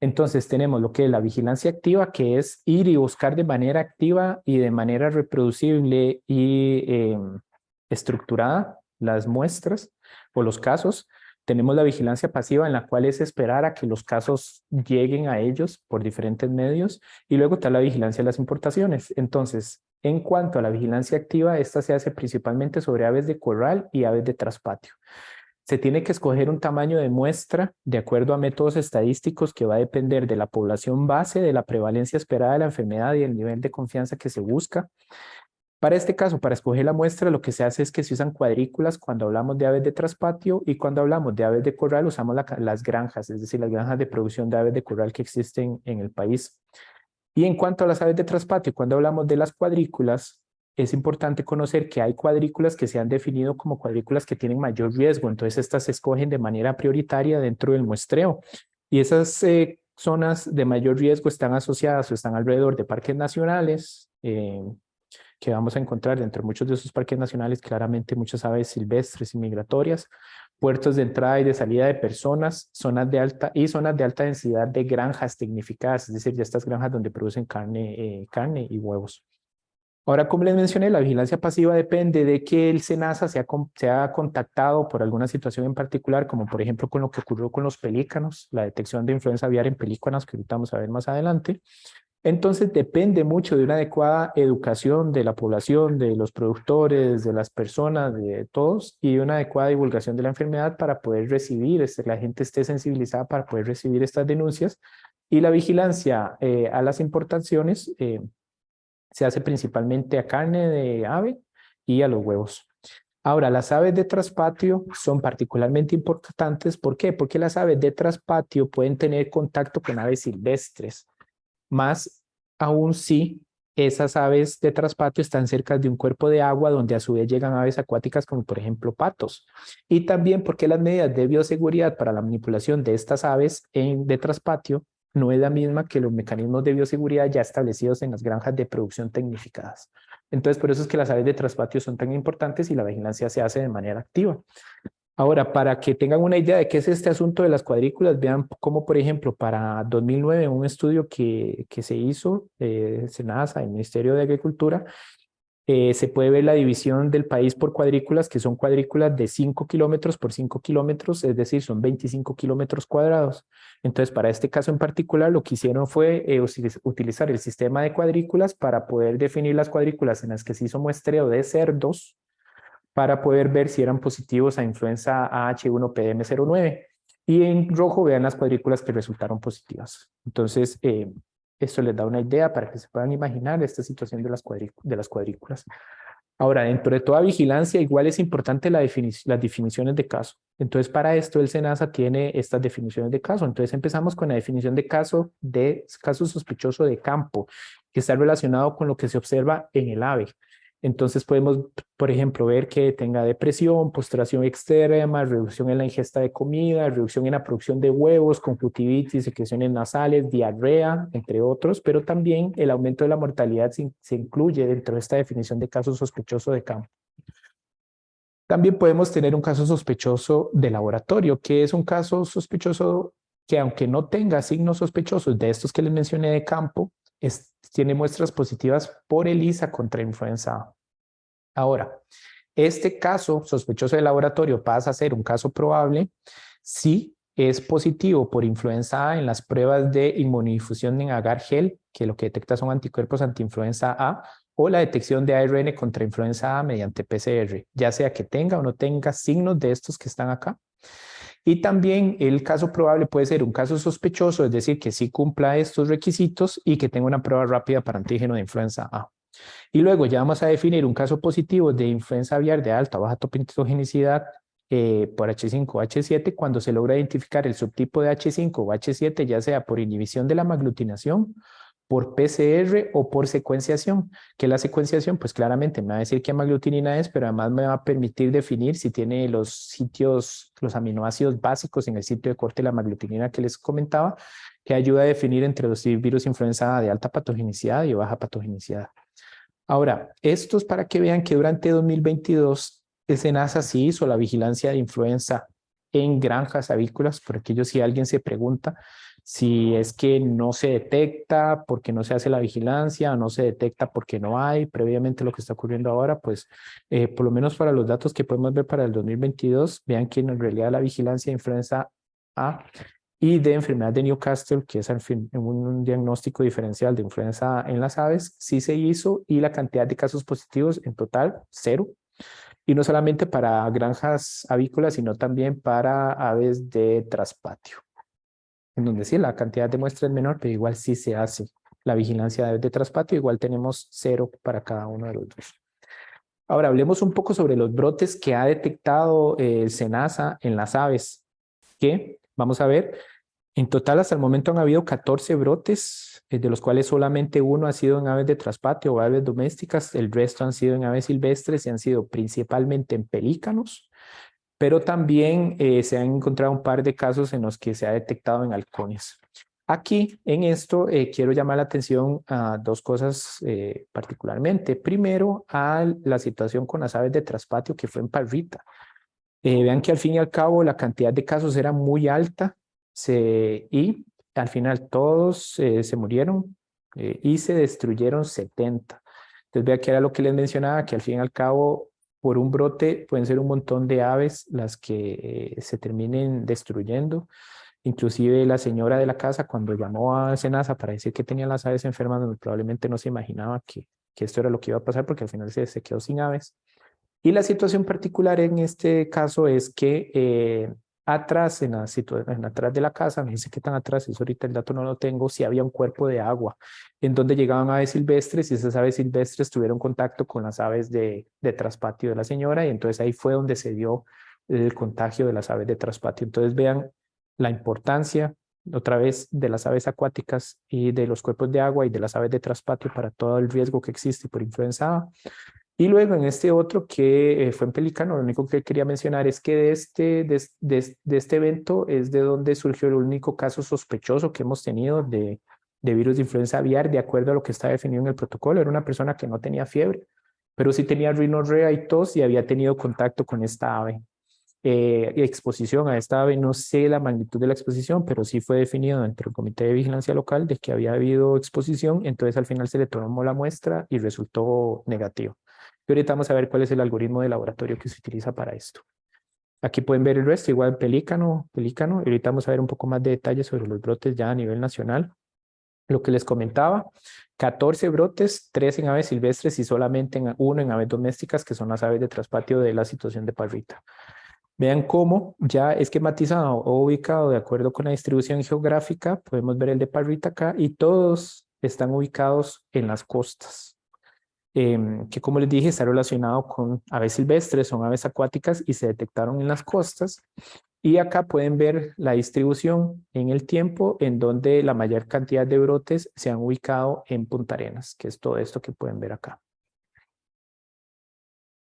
Speaker 1: Entonces tenemos lo que es la vigilancia activa, que es ir y buscar de manera activa y de manera reproducible y estructurada las muestras o los casos. Tenemos la vigilancia pasiva, en la cual es esperar a que los casos lleguen a ellos por diferentes medios, y luego está la vigilancia de las importaciones. Entonces, en cuanto a la vigilancia activa, esta se hace principalmente sobre aves de corral y aves de traspatio. Se tiene que escoger un tamaño de muestra de acuerdo a métodos estadísticos que va a depender de la población base, de la prevalencia esperada de la enfermedad y el nivel de confianza que se busca. Para este caso, para escoger la muestra, lo que se hace es que se usan cuadrículas cuando hablamos de aves de traspatio, y cuando hablamos de aves de corral usamos las granjas, es decir, las granjas de producción de aves de corral que existen en el país. Y en cuanto a las aves de traspatio, cuando hablamos de las cuadrículas, es importante conocer que hay cuadrículas que se han definido como cuadrículas que tienen mayor riesgo, entonces estas se escogen de manera prioritaria dentro del muestreo. Y esas zonas de mayor riesgo están asociadas o están alrededor de parques nacionales, que vamos a encontrar dentro de muchos de esos parques nacionales claramente muchas aves silvestres y migratorias, puertos de entrada y de salida de personas, zonas de alta densidad de granjas tecnificadas, es decir, ya estas granjas donde producen carne y huevos. Ahora, como les mencioné, la vigilancia pasiva depende de que el SENASA sea contactado por alguna situación en particular, como por ejemplo con lo que ocurrió con los pelícanos, la detección de influenza aviar en pelícanos, que ahorita vamos a ver más adelante. Entonces depende mucho de una adecuada educación de la población, de los productores, de las personas, de todos, y de una adecuada divulgación de la enfermedad para poder recibir, la gente esté sensibilizada para poder recibir estas denuncias. Y la vigilancia a las importaciones se hace principalmente a carne de ave y a los huevos. Ahora, las aves de traspatio son particularmente importantes. ¿Por qué? Porque las aves de traspatio pueden tener contacto con aves silvestres. Más aún si esas aves de traspatio están cerca de un cuerpo de agua donde a su vez llegan aves acuáticas como por ejemplo patos. Y también porque las medidas de bioseguridad para la manipulación de estas aves de traspatio no es la misma que los mecanismos de bioseguridad ya establecidos en las granjas de producción tecnificadas. Entonces, por eso es que las aves de traspatio son tan importantes y la vigilancia se hace de manera activa. Ahora, para que tengan una idea de qué es este asunto de las cuadrículas, vean cómo, por ejemplo, para 2009, un estudio que se hizo, SENASA, el Ministerio de Agricultura, se puede ver la división del país por cuadrículas, que son cuadrículas de 5 kilómetros por 5 kilómetros, es decir, son 25 kilómetros cuadrados. Entonces, para este caso en particular, lo que hicieron fue utilizar el sistema de cuadrículas para poder definir las cuadrículas en las que se hizo muestreo de cerdos, para poder ver si eran positivos a influenza H1PDM09. Y en rojo vean las cuadrículas que resultaron positivas. Entonces, esto les da una idea para que se puedan imaginar esta situación de las cuadrículas. Ahora, dentro de toda vigilancia, igual es importante las definiciones de caso. Entonces, para esto el SENASA tiene estas definiciones de caso. Entonces, empezamos con la definición de caso sospechoso de campo, que está relacionado con lo que se observa en el ave. Entonces podemos, por ejemplo, ver que tenga depresión, postración extrema, reducción en la ingesta de comida, reducción en la producción de huevos, conjuntivitis, secreciones nasales, diarrea, entre otros, pero también el aumento de la mortalidad se incluye dentro de esta definición de caso sospechoso de campo. También podemos tener un caso sospechoso de laboratorio, que es un caso sospechoso que, aunque no tenga signos sospechosos de estos que les mencioné de campo, tiene muestras positivas por ELISA contra influenza A. Ahora, este caso sospechoso de laboratorio pasa a ser un caso probable si es positivo por influenza A en las pruebas de inmunodifusión en agar-gel, que lo que detecta son anticuerpos antiinfluenza A, o la detección de ARN contra influenza A mediante PCR, ya sea que tenga o no tenga signos de estos que están acá. Y también el caso probable puede ser un caso sospechoso, es decir, que sí cumpla estos requisitos y que tenga una prueba rápida para antígeno de influenza A. Y luego ya vamos a definir un caso positivo de influenza aviar de alta o baja patogenicidad por H5 o H7 cuando se logra identificar el subtipo de H5 o H7, ya sea por inhibición de la maglutinación, por PCR o por secuenciación, que la secuenciación pues claramente me va a decir qué maglutinina es, pero además me va a permitir definir si tiene los aminoácidos básicos en el sitio de corte de la maglutinina que les comentaba, que ayuda a definir entre los virus influenza de alta patogenicidad y baja patogenicidad. Ahora, esto es para que vean que durante 2022 el SENASA sí hizo la vigilancia de influenza en granjas avícolas, por aquello si alguien se pregunta si es que no se detecta porque no se hace la vigilancia o no se detecta porque no hay previamente lo que está ocurriendo ahora, pues por lo menos para los datos que podemos ver para el 2022, vean que en realidad la vigilancia de influenza A y de enfermedad de Newcastle, que es un diagnóstico diferencial de influenza en las aves, sí se hizo y la cantidad de casos positivos en total, 0. y no solamente para granjas avícolas, sino también para aves de traspatio, en donde sí la cantidad de muestra es menor, pero igual sí se hace la vigilancia de aves de traspatio, igual tenemos 0 para cada uno de los dos. Ahora hablemos un poco sobre los brotes que ha detectado el SENASA en las aves, que vamos a ver, en total hasta el momento han habido 14 brotes, de los cuales solamente uno ha sido en aves de traspatio o aves domésticas, el resto han sido en aves silvestres y han sido principalmente en pelícanos, pero también se han encontrado un par de casos en los que se ha detectado en halcones. Aquí, en esto, quiero llamar la atención a dos cosas particularmente. Primero, a la situación con las aves de traspatio que fue en Parrita. Vean que al fin y al cabo la cantidad de casos era muy alta y al final todos se murieron y se destruyeron 70. Entonces vea que era lo que les mencionaba, que al fin y al cabo por un brote pueden ser un montón de aves las que se terminen destruyendo. Inclusive la señora de la casa cuando llamó a Senasa para decir que tenía las aves enfermas, probablemente no se imaginaba que esto era lo que iba a pasar porque al final se quedó sin aves. Y la situación particular en este caso es que atrás, atrás de la casa, no sé qué tan atrás, eso ahorita el dato no lo tengo, si había un cuerpo de agua en donde llegaban aves silvestres y esas aves silvestres tuvieron contacto con las aves de traspatio de la señora y entonces ahí fue donde se dio el contagio de las aves de traspatio. Entonces vean la importancia otra vez de las aves acuáticas y de los cuerpos de agua y de las aves de traspatio para todo el riesgo que existe por influenza A. Y luego en este otro que fue en Pelícano, lo único que quería mencionar es que de este evento es de donde surgió el único caso sospechoso que hemos tenido de virus de influenza aviar, de acuerdo a lo que está definido en el protocolo. Era una persona que no tenía fiebre, pero sí tenía rinorrea y tos y había tenido contacto con esta ave. Exposición a esta ave, no sé la magnitud de la exposición, pero sí fue definido entre el Comité de Vigilancia Local de que había habido exposición, entonces al final se le tomó la muestra y resultó negativo. Y ahorita vamos a ver cuál es el algoritmo de laboratorio que se utiliza para esto. Aquí pueden ver el resto, igual pelícano, y ahorita vamos a ver un poco más de detalles sobre los brotes ya a nivel nacional. Lo que les comentaba, 14 brotes, 3 en aves silvestres y solamente uno en aves domésticas, que son las aves de traspatio de la situación de Parrita. Vean cómo ya esquematizado o ubicado de acuerdo con la distribución geográfica, podemos ver el de Parrita acá y todos están ubicados en las costas. Que como les dije está relacionado con aves silvestres, son aves acuáticas y se detectaron en las costas. Y acá pueden ver la distribución en el tiempo en donde la mayor cantidad de brotes se han ubicado en Punta Arenas, que es todo esto que pueden ver acá.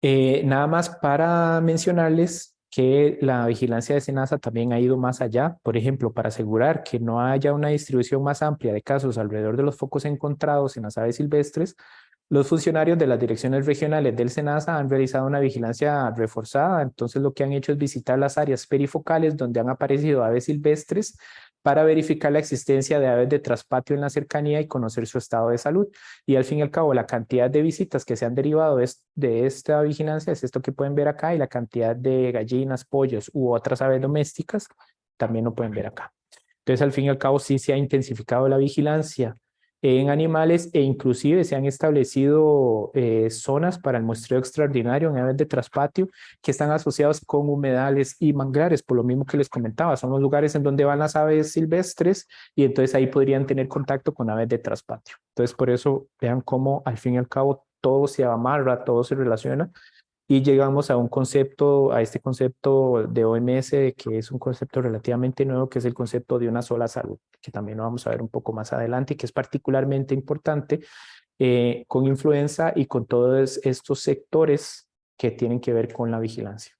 Speaker 1: Nada más para mencionarles que la vigilancia de SENASA también ha ido más allá, por ejemplo, para asegurar que no haya una distribución más amplia de casos alrededor de los focos encontrados en las aves silvestres. Los funcionarios de las direcciones regionales del SENASA han realizado una vigilancia reforzada, entonces lo que han hecho es visitar las áreas perifocales donde han aparecido aves silvestres para verificar la existencia de aves de traspatio en la cercanía y conocer su estado de salud. Y al fin y al cabo, la cantidad de visitas que se han derivado de esta vigilancia es esto que pueden ver acá, y la cantidad de gallinas, pollos u otras aves domésticas también lo pueden ver acá. Entonces, al fin y al cabo, sí se ha intensificado la vigilancia en animales e inclusive se han establecido zonas para el muestreo extraordinario en aves de traspatio que están asociados con humedales y manglares, por lo mismo que les comentaba, son los lugares en donde van las aves silvestres y entonces ahí podrían tener contacto con aves de traspatio. Entonces por eso vean cómo al fin y al cabo todo se amarra, todo se relaciona y llegamos a un concepto, a este concepto de OMS, que es un concepto relativamente nuevo, que es el concepto de una sola salud, que también lo vamos a ver un poco más adelante y que es particularmente importante con influenza y con todos estos sectores que tienen que ver con la vigilancia.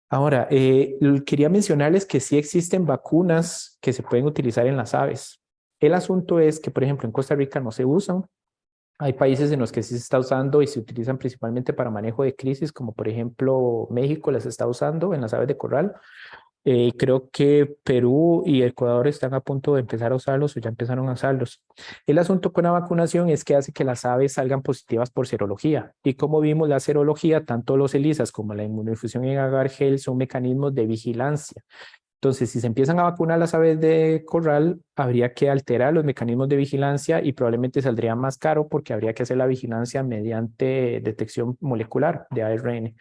Speaker 1: Ahora, quería mencionarles que sí existen vacunas que se pueden utilizar en las aves. El asunto es que, por ejemplo, en Costa Rica no se usan. Hay países en los que sí se está usando y se utilizan principalmente para manejo de crisis, como por ejemplo México las está usando en las aves de corral. Creo que Perú y Ecuador están a punto de empezar a usarlos o ya empezaron a usarlos. El asunto con la vacunación es que hace que las aves salgan positivas por serología. Y como vimos, la serología, tanto los ELISAs como la inmunodifusión en agar gel son mecanismos de vigilancia. Entonces, si se empiezan a vacunar las aves de corral, habría que alterar los mecanismos de vigilancia y probablemente saldría más caro porque habría que hacer la vigilancia mediante detección molecular de ARN.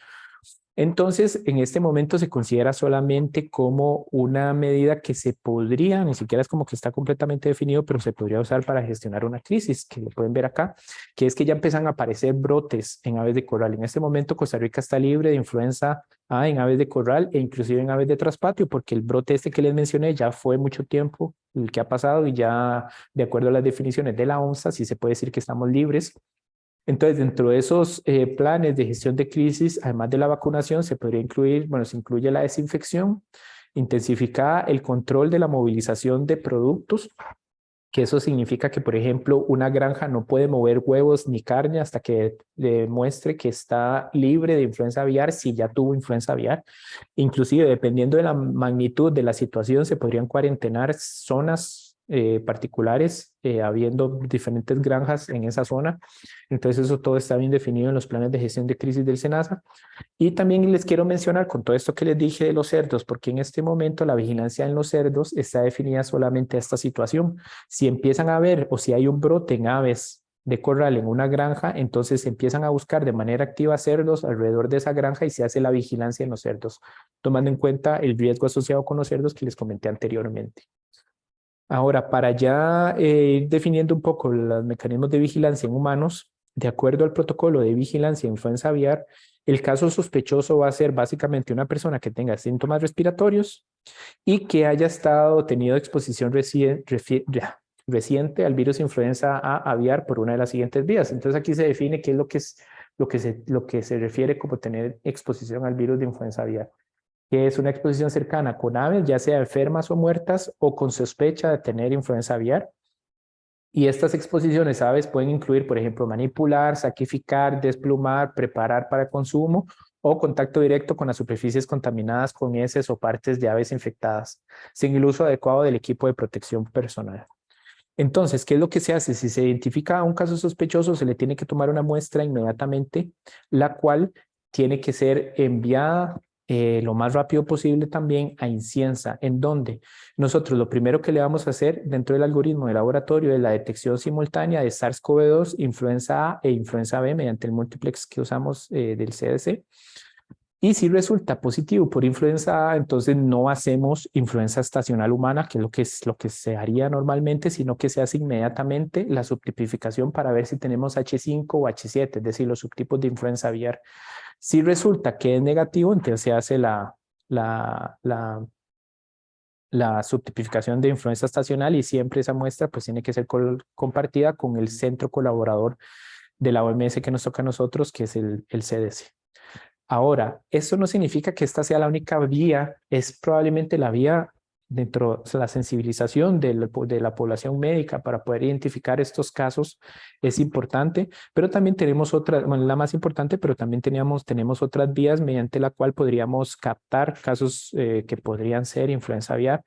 Speaker 1: Entonces, en este momento se considera solamente como una medida que se podría, ni siquiera es como que está completamente definido, pero se podría usar para gestionar una crisis, que lo pueden ver acá, que es que ya empiezan a aparecer brotes en aves de corral. En este momento Costa Rica está libre de influenza A en aves de corral e inclusive en aves de traspatio, porque el brote este que les mencioné ya fue mucho tiempo el que ha pasado y ya de acuerdo a las definiciones de la OMSA, sí se puede decir que estamos libres. Entonces, dentro de esos planes de gestión de crisis, además de la vacunación, se podría incluir, bueno, se incluye la desinfección, intensificar el control de la movilización de productos, que eso significa que, por ejemplo, una granja no puede mover huevos ni carne hasta que demuestre que está libre de influenza aviar si ya tuvo influenza aviar. Inclusive, dependiendo de la magnitud de la situación, se podrían cuarentenar zonas particulares, habiendo diferentes granjas en esa zona. Entonces, eso todo está bien definido en los planes de gestión de crisis del SENASA. Y también les quiero mencionar con todo esto que les dije de los cerdos, porque en este momento la vigilancia en los cerdos está definida solamente a esta situación. Si empiezan a ver o si hay un brote en aves de corral en una granja, entonces empiezan a buscar de manera activa cerdos alrededor de esa granja y se hace la vigilancia en los cerdos, tomando en cuenta el riesgo asociado con los cerdos que les comenté anteriormente. Ahora, para ya ir definiendo un poco los mecanismos de vigilancia en humanos, de acuerdo al protocolo de vigilancia en influenza aviar, el caso sospechoso va a ser básicamente una persona que tenga síntomas respiratorios y que haya tenido exposición reciente al virus influenza A aviar por una de las siguientes vías. Entonces aquí se define qué es lo que se refiere como tener exposición al virus de influenza aviar, que es una exposición cercana con aves, ya sea enfermas o muertas, o con sospecha de tener influenza aviar. Y estas exposiciones a aves pueden incluir, por ejemplo, manipular, sacrificar, desplumar, preparar para consumo o contacto directo con las superficies contaminadas con heces o partes de aves infectadas, sin el uso adecuado del equipo de protección personal. Entonces, ¿qué es lo que se hace? Si se identifica un caso sospechoso, se le tiene que tomar una muestra inmediatamente, la cual tiene que ser enviada lo más rápido posible también a Inciensa, en donde nosotros lo primero que le vamos a hacer dentro del algoritmo de laboratorio es la detección simultánea de SARS-CoV-2, influenza A e influenza B mediante el multiplex que usamos del CDC. Y si resulta positivo por influenza A, entonces no hacemos influenza estacional humana, que es lo que se haría normalmente, sino que se hace inmediatamente la subtipificación para ver si tenemos H5 o H7, es decir, los subtipos de influenza aviar. Si resulta que es negativo, entonces se hace la subtipificación de influenza estacional y siempre esa muestra pues tiene que ser compartida con el centro colaborador de la OMS que nos toca a nosotros, que es el CDC. Ahora, eso no significa que esta sea la única vía, es probablemente la vía dentro de la sensibilización de la población médica para poder identificar estos casos es importante, pero también tenemos otra, bueno, la más importante, pero también tenemos otras vías mediante la cual podríamos captar casos que podrían ser influenza aviar.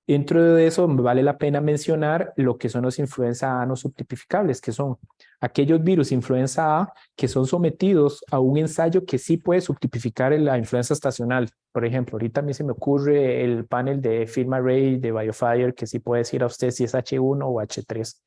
Speaker 1: Dentro de eso vale la pena mencionar lo que son los influenza A no subtipificables, que son aquellos virus influenza A que son sometidos a un ensayo que sí puede subtipificar la influenza estacional. Por ejemplo, ahorita a mí se me ocurre el panel de Film Array de BioFire que sí puede decir a usted si es H1 o H3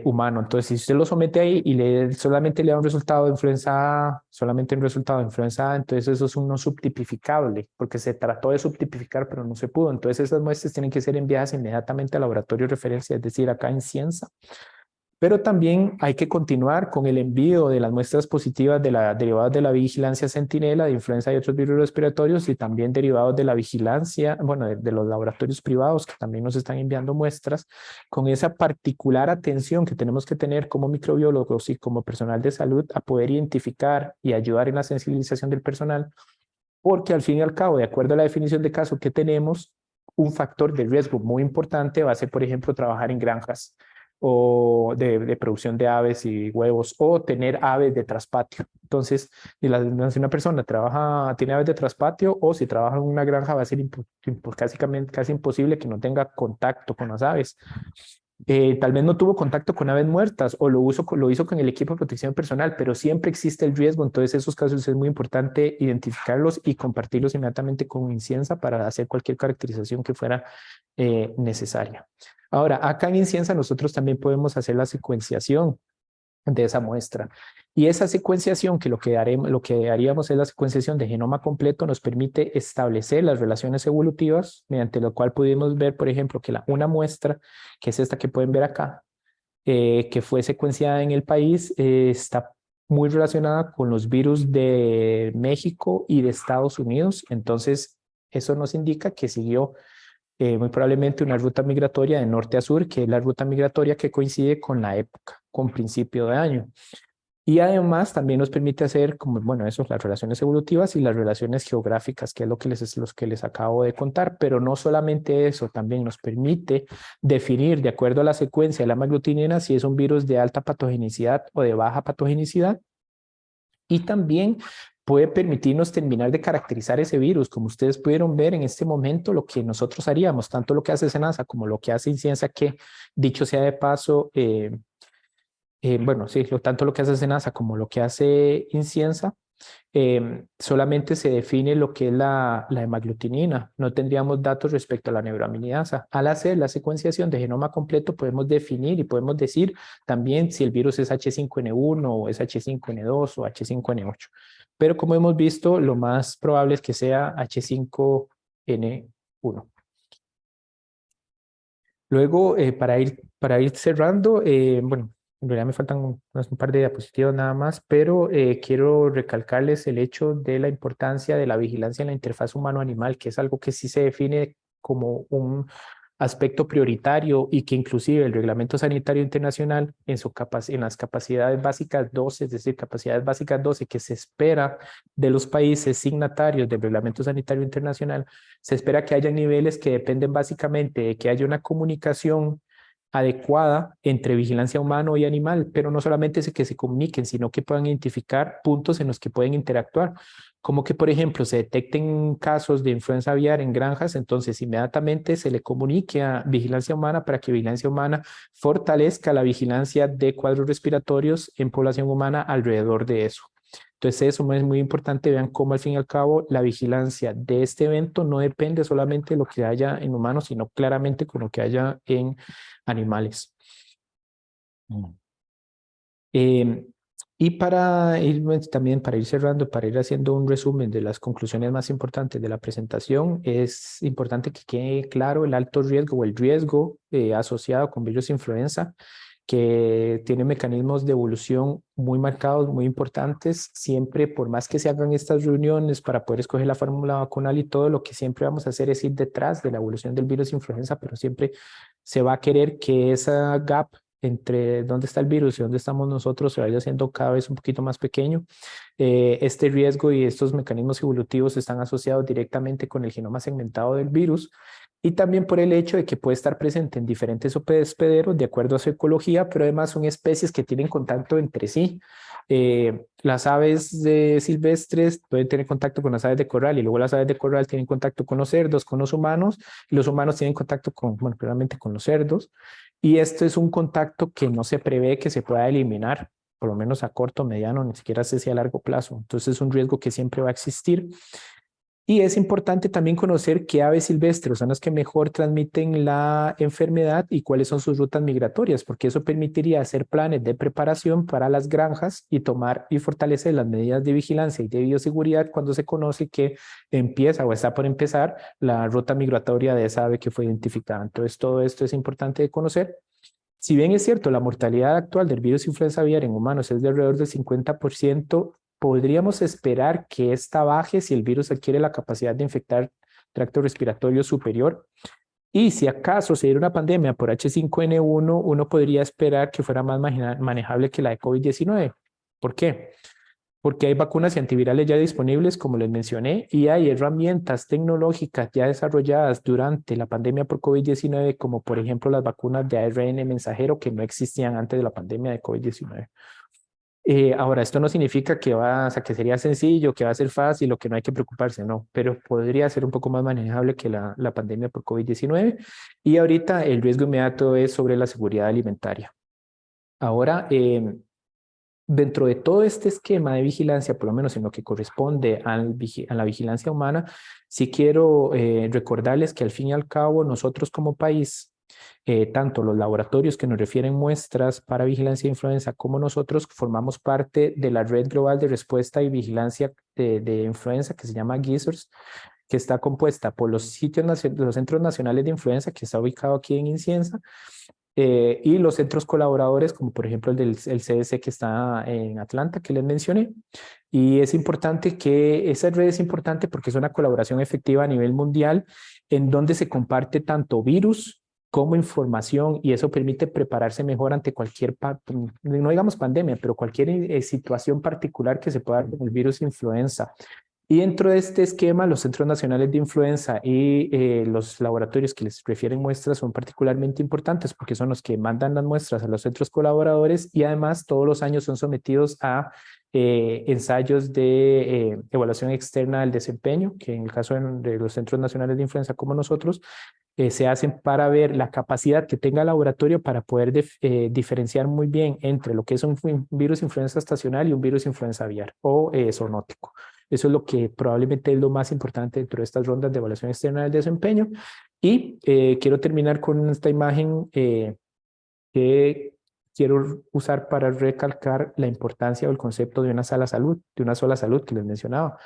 Speaker 1: humano. Entonces, si usted lo somete ahí y solamente le da un resultado de influenza A, solamente un resultado de influenza A, entonces eso es un no subtipificable, porque se trató de subtipificar, pero no se pudo. Entonces, esas muestras tienen que ser enviadas inmediatamente al laboratorio de referencia, es decir, acá en Cienza. Pero también hay que continuar con el envío de las muestras positivas derivadas de la vigilancia centinela de influenza y otros virus respiratorios y también derivados de la vigilancia, bueno, de los laboratorios privados que también nos están enviando muestras, con esa particular atención que tenemos que tener como microbiólogos y como personal de salud a poder identificar y ayudar en la sensibilización del personal, porque al fin y al cabo, de acuerdo a la definición de caso que tenemos, un factor de riesgo muy importante va a ser, por ejemplo, trabajar en granjas o de producción de aves y huevos o tener aves de traspatio. Entonces, si una persona tiene aves de traspatio o si trabaja en casi imposible que no tenga contacto con las aves. Tal vez no tuvo contacto con aves muertas o lo hizo con el equipo de protección personal, pero siempre existe el riesgo. Entonces, esos casos es muy importante identificarlos y compartirlos inmediatamente con Inciensa para hacer cualquier caracterización que fuera necesaria. Ahora, acá en Inciensa nosotros también podemos hacer la secuenciación de esa muestra. Y esa secuenciación, que lo que haríamos es la secuenciación de genoma completo, nos permite establecer las relaciones evolutivas, mediante lo cual pudimos ver, por ejemplo, que una muestra, que es esta que pueden ver acá, que fue secuenciada en el país, está muy relacionada con los virus de México y de Estados Unidos. Entonces, eso nos indica que siguió muy probablemente una ruta migratoria de norte a sur, que es la ruta migratoria que coincide con la época, con principio de año. Y además también nos permite hacer, como, bueno, eso, las relaciones evolutivas y las relaciones geográficas, que es los que les acabo de contar, pero no solamente eso, también nos permite definir, de acuerdo a la secuencia de la aglutinina, si es un virus de alta patogenicidad o de baja patogenicidad. Y también puede permitirnos terminar de caracterizar ese virus. Como ustedes pudieron ver en este momento, lo que nosotros haríamos, tanto lo que hace Senasa como lo que hace Inciensa, que dicho sea de paso, bueno, sí, tanto lo que hace Senasa como lo que hace Inciensa, solamente se define lo que es la hemaglutinina. No tendríamos datos respecto a la neuroaminidasa. Al hacer la secuenciación de genoma completo, podemos definir y podemos decir también si el virus es H5N1 o es H5N2 o H5N8. Pero como hemos visto, lo más probable es que sea H5N1. Luego, para ir cerrando, bueno, en realidad me faltan un par de diapositivas nada más, pero quiero recalcarles el hecho de la importancia de la vigilancia en la interfaz humano-animal, que es algo que sí se define como un aspecto prioritario y que inclusive el Reglamento Sanitario Internacional en las capacidades básicas 12, es decir, capacidades básicas 12 que se espera de los países signatarios del Reglamento Sanitario Internacional, se espera que haya niveles que dependen básicamente de que haya una comunicación adecuada entre vigilancia humano y animal, pero no solamente es que se comuniquen, sino que puedan identificar puntos en los que pueden interactuar, como que, por ejemplo, se detecten casos de influenza aviar en granjas, entonces inmediatamente se le comunique a vigilancia humana para que vigilancia humana fortalezca la vigilancia de cuadros respiratorios en población humana alrededor de eso. Entonces eso es muy importante, vean cómo al fin y al cabo la vigilancia de este evento no depende solamente de lo que haya en humanos, sino claramente con lo que haya en animales. Eh, y para ir también, para ir cerrando, para ir haciendo un resumen de las conclusiones más importantes de la presentación, es importante que quede claro el alto riesgo o el riesgo asociado con virus influenza, que tiene mecanismos de evolución muy marcados, muy importantes. Siempre, por más que se hagan estas reuniones para poder escoger la fórmula vacunal y todo, lo que siempre vamos a hacer es ir detrás de la evolución del virus influenza, pero siempre se va a querer que esa gap entre dónde está el virus y dónde estamos nosotros se vaya haciendo cada vez un poquito más pequeño. Este riesgo y estos mecanismos evolutivos están asociados directamente con el genoma segmentado del virus y también por el hecho de que puede estar presente en diferentes hospederos de acuerdo a su ecología, pero además son especies que tienen contacto entre sí. Las aves silvestres pueden tener contacto con las aves de corral y luego las aves de corral tienen contacto con los cerdos, con los humanos, y los humanos tienen contacto con, bueno, claramente con los cerdos. Y esto es un contacto que no se prevé que se pueda eliminar, por lo menos a corto, mediano, ni siquiera sé si a largo plazo. Entonces es un riesgo que siempre va a existir. Y es importante también conocer qué aves silvestres son las que mejor transmiten la enfermedad y cuáles son sus rutas migratorias, porque eso permitiría hacer planes de preparación para las granjas y tomar y fortalecer las medidas de vigilancia y de bioseguridad cuando se conoce que empieza o está por empezar la ruta migratoria de esa ave que fue identificada. Entonces, todo esto es importante de conocer. Si bien es cierto, la mortalidad actual del virus influenza aviar en humanos es de alrededor del 50%, podríamos esperar que esta baje si el virus adquiere la capacidad de infectar tracto respiratorio superior. Y si acaso se diera una pandemia por H5N1, uno podría esperar que fuera más manejable que la de COVID-19. ¿Por qué? Porque hay vacunas y antivirales ya disponibles, como les mencioné, y hay herramientas tecnológicas ya desarrolladas durante la pandemia por COVID-19, como por ejemplo las vacunas de ARN mensajero que no existían antes de la pandemia de COVID-19. Ahora, esto no significa que o sea, que sería sencillo, que va a ser fácil o que no hay que preocuparse, no, pero podría ser un poco más manejable que la pandemia por COVID-19. Y ahorita el riesgo inmediato es sobre la seguridad alimentaria. Ahora, dentro de todo este esquema de vigilancia, por lo menos en lo que corresponde a la vigilancia humana, sí quiero recordarles que al fin y al cabo nosotros como país, tanto los laboratorios que nos refieren muestras para vigilancia de influenza como nosotros formamos parte de la Red Global de Respuesta y Vigilancia de Influenza que se llama GISRS, que está compuesta por los los Centros Nacionales de Influenza, que está ubicado aquí en Incienza, y los centros colaboradores, como por ejemplo el CDC que está en Atlanta, que les mencioné. Y es importante que esa red es importante porque es una colaboración efectiva a nivel mundial en donde se comparte tanto virus como información y eso permite prepararse mejor ante cualquier, no digamos pandemia, pero cualquier situación particular que se pueda dar con el virus influenza. Y dentro de este esquema, los Centros Nacionales de Influenza y los laboratorios que les refieren muestras son particularmente importantes porque son los que mandan las muestras a los centros colaboradores y además todos los años son sometidos a ensayos de evaluación externa del desempeño, que en el caso de los Centros Nacionales de Influenza como nosotros, se hacen para ver la capacidad que tenga el laboratorio para poder diferenciar muy bien entre lo que es un virus influenza estacional y un virus influenza aviar o zoonótico. Eso es lo que probablemente es lo más importante dentro de estas rondas de evaluación externa del desempeño. Y quiero terminar con esta imagen que quiero usar para recalcar la importancia o el concepto de una sola salud, que les mencionaba,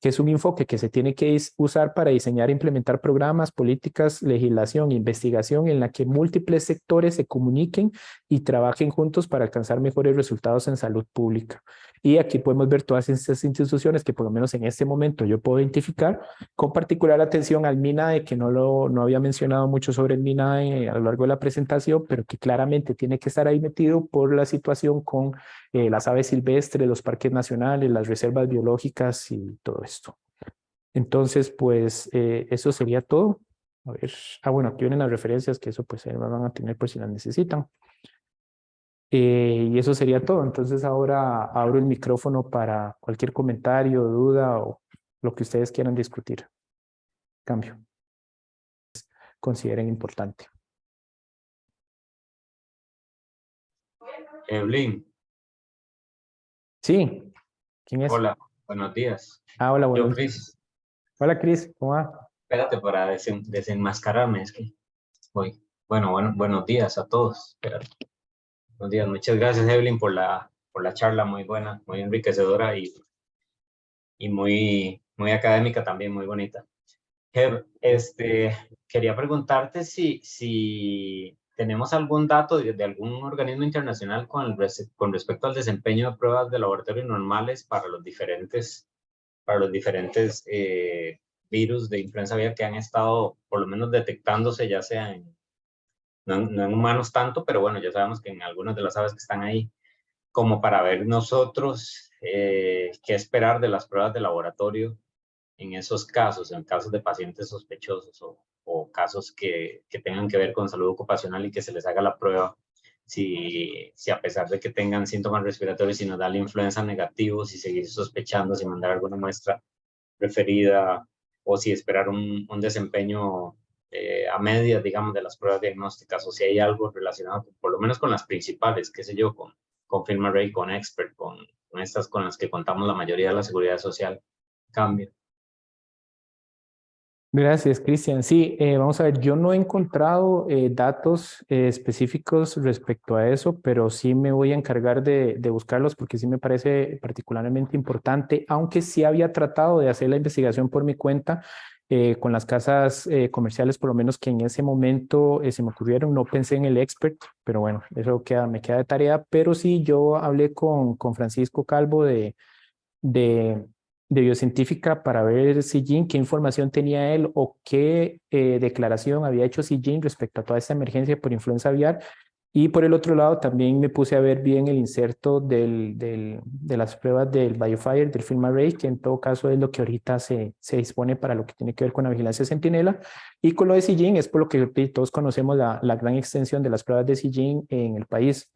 Speaker 1: que es un enfoque que se tiene que usar para diseñar e implementar programas, políticas, legislación, investigación en la que múltiples sectores se comuniquen y trabajen juntos para alcanzar mejores resultados en salud pública. Y aquí podemos ver todas estas instituciones que por lo menos en este momento yo puedo identificar, con particular atención al MINAE, que no había mencionado mucho sobre el MINAE a lo largo de la presentación, pero que claramente tiene que estar ahí metido por la situación con las aves silvestres, los parques nacionales, las reservas biológicas y todo esto. Entonces, pues eso sería todo. A ver, bueno, aquí vienen las referencias que eso pues van a tener por si las necesitan. Y eso sería todo. Entonces ahora abro el micrófono para cualquier comentario, duda o lo que ustedes quieran discutir. Cambio. Consideren importante.
Speaker 2: Evelyn,
Speaker 1: Sí, ¿quién es?
Speaker 2: hola, buenos días.
Speaker 1: Hola,
Speaker 2: Yo,
Speaker 1: buenos días.
Speaker 2: Chris,
Speaker 1: Hola, Cris, ¿cómo va?
Speaker 2: espérate para desenmascararme, es que voy. Buenos días a todos. Espérate. Buenos días, muchas gracias, Evelyn, por la charla muy buena, muy enriquecedora y muy académica también, muy bonita. Quería preguntarte si tenemos algún dato de algún organismo internacional con respecto al desempeño de pruebas de laboratorio normales para los diferentes virus de influenza aviar que han estado por lo menos detectándose, ya sea no en humanos tanto, pero bueno, ya sabemos que en algunas de las aves que están ahí, como para ver nosotros qué esperar de las pruebas de laboratorio en esos casos, en casos de pacientes sospechosos o casos que tengan que ver con salud ocupacional y que se les haga la prueba, si a pesar de que tengan síntomas respiratorios, si nos da la influenza negativo, si seguir sospechando, si mandar alguna muestra referida o si esperar un desempeño a medias, digamos, de las pruebas diagnósticas o si hay algo relacionado, por lo menos con las principales, qué sé yo, con FilmArray, con Expert, con estas con las que contamos la mayoría de la seguridad social, cambia.
Speaker 1: Gracias, Cristian. Sí, vamos a ver, yo no he encontrado datos específicos respecto a eso, pero sí me voy a encargar de buscarlos porque sí me parece particularmente importante, aunque sí había tratado de hacer la investigación por mi cuenta con las casas comerciales, por lo menos que en ese momento se me ocurrieron, no pensé en el Expert, pero bueno, eso me queda de tarea, pero sí yo hablé con Francisco Calvo de, de biocientífica para ver Sijin, qué información tenía él o qué declaración había hecho Sijin respecto a toda esta emergencia por influenza aviar. Y por el otro lado, también me puse a ver bien el inserto de las pruebas del BioFire, del FilmArray, que en todo caso es lo que ahorita se dispone para lo que tiene que ver con la vigilancia centinela. Y con lo de Sijin es por lo que todos conocemos la gran extensión de las pruebas de Sijin en el país.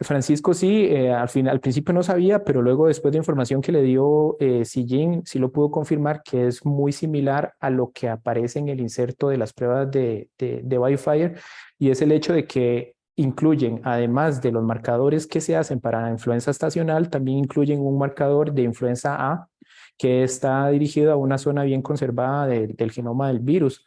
Speaker 1: Francisco sí, al principio no sabía, pero luego después de información que le dio Sijin, sí lo pudo confirmar que es muy similar a lo que aparece en el inserto de las pruebas de Wildfire, y es el hecho de que incluyen, además de los marcadores que se hacen para influenza estacional, también incluyen un marcador de influenza A que está dirigido a una zona bien conservada del genoma del virus.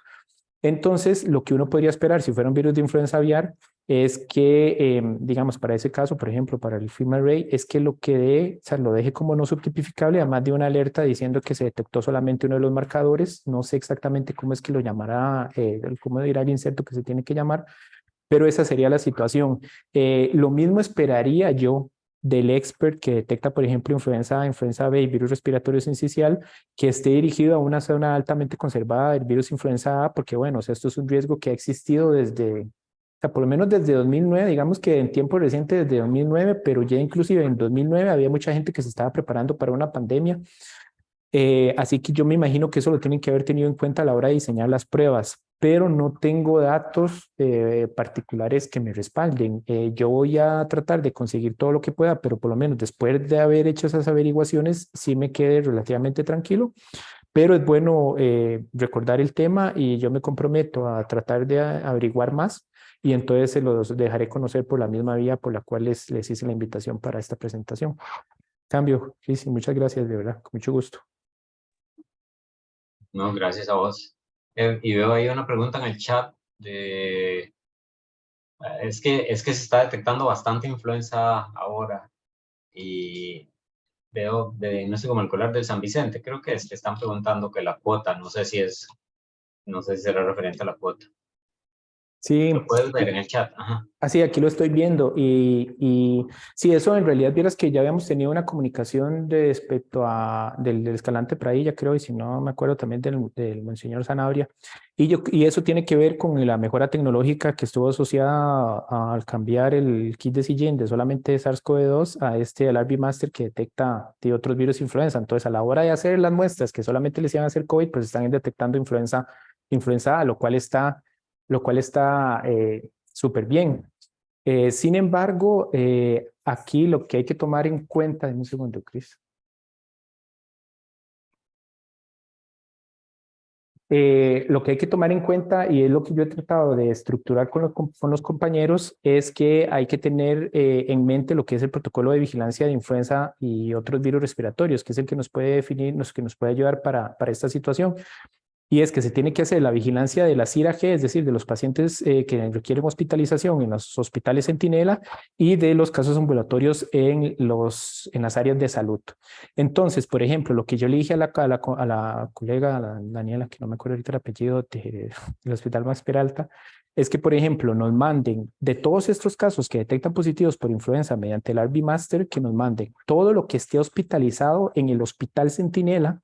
Speaker 1: Entonces, lo que uno podría esperar si fuera un virus de influenza aviar es que, digamos, para ese caso, por ejemplo, para el FilmArray, es que lo que dé, o sea, lo deje como no subtipificable, además de una alerta diciendo que se detectó solamente uno de los marcadores. No sé exactamente cómo es que lo llamará, cómo dirá el inserto que se tiene que llamar, pero esa sería la situación. Lo mismo esperaría yo del expert que detecta, por ejemplo, influenza B y virus respiratorio sincicial, que esté dirigido a una zona altamente conservada del virus influenza A, porque bueno, o sea, esto es un riesgo que ha existido desde, o sea, por lo menos desde 2009, digamos que en tiempo reciente desde 2009, pero ya inclusive en 2009 había mucha gente que se estaba preparando para una pandemia. Así que yo me imagino que eso lo tienen que haber tenido en cuenta a la hora de diseñar las pruebas, pero no tengo datos particulares que me respalden. Yo voy a tratar de conseguir todo lo que pueda, pero por lo menos después de haber hecho esas averiguaciones, sí me quedé relativamente tranquilo, pero es bueno recordar el tema y yo me comprometo a tratar de averiguar más y entonces se los dejaré conocer por la misma vía por la cual les hice la invitación para esta presentación. Cambio, sí, sí, muchas gracias, de verdad, con mucho gusto.
Speaker 2: No, gracias a vos. Y veo ahí una pregunta en el chat de... es que se está detectando bastante influenza ahora y veo de diagnóstico molecular del San Vicente. Creo que están preguntando que la cuota, no sé si será referente a la cuota. Lo
Speaker 1: Sí,
Speaker 2: puedes ver en el chat. Ajá.
Speaker 1: así aquí lo estoy viendo y sí, eso en realidad vieras que ya habíamos tenido una comunicación de respecto del Escalante Pradilla, creo, y si no me acuerdo también del Monseñor Sanabria, y eso tiene que ver con la mejora tecnológica que estuvo asociada al cambiar el kit de Sillin de solamente SARS-CoV-2 a al RB Master que detecta de otros virus influenza. Entonces, a la hora de hacer las muestras que solamente les iban a hacer COVID, pues están detectando influenza A, lo cual está súper bien. Sin embargo, aquí lo que hay que tomar en cuenta, en un segundo, Cris. Lo que hay que tomar en cuenta, y es lo que yo he tratado de estructurar con los compañeros, es que hay que tener en mente lo que es el protocolo de vigilancia de influenza y otros virus respiratorios, que es el que nos puede definir, que nos puede ayudar para esta situación. Y es que se tiene que hacer la vigilancia de la CIRA-G, es decir, de los pacientes que requieren hospitalización en los hospitales Centinela y de los casos ambulatorios en las áreas de salud. Entonces, por ejemplo, lo que yo le dije a la colega, a la Daniela, que no me acuerdo ahorita el apellido del Hospital Max Peralta, es que, por ejemplo, nos manden de todos estos casos que detectan positivos por influenza mediante el RB Master, que nos manden todo lo que esté hospitalizado en el Hospital Centinela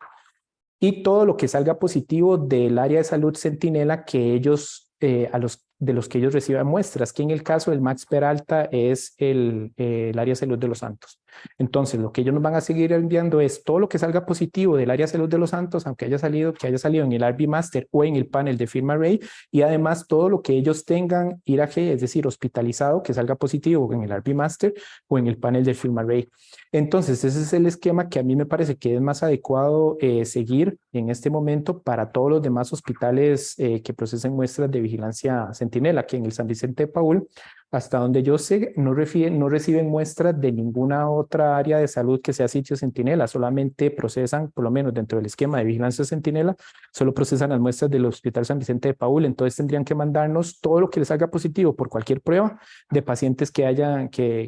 Speaker 1: y todo lo que salga positivo del área de salud Centinela que ellos, de los que ellos reciban muestras, que en el caso del Max Peralta es el área de salud de Los Santos. Entonces, lo que ellos nos van a seguir enviando es todo lo que salga positivo del área de salud de Los Santos, aunque que haya salido en el RB Master o en el panel de FilmArray, y además todo lo que ellos tengan IRAG, es decir, hospitalizado, que salga positivo en el RB Master o en el panel de FilmArray. Entonces, ese es el esquema que a mí me parece que es más adecuado seguir en este momento para todos los demás hospitales que procesen muestras de vigilancia Centinela, que en el San Vicente de Paúl, hasta donde yo sé, no reciben muestras de ninguna otra área de salud que sea sitio Centinela, solamente procesan, por lo menos dentro del esquema de vigilancia Centinela, solo procesan las muestras del Hospital San Vicente de Paúl. Entonces tendrían que mandarnos todo lo que les haga positivo por cualquier prueba de pacientes que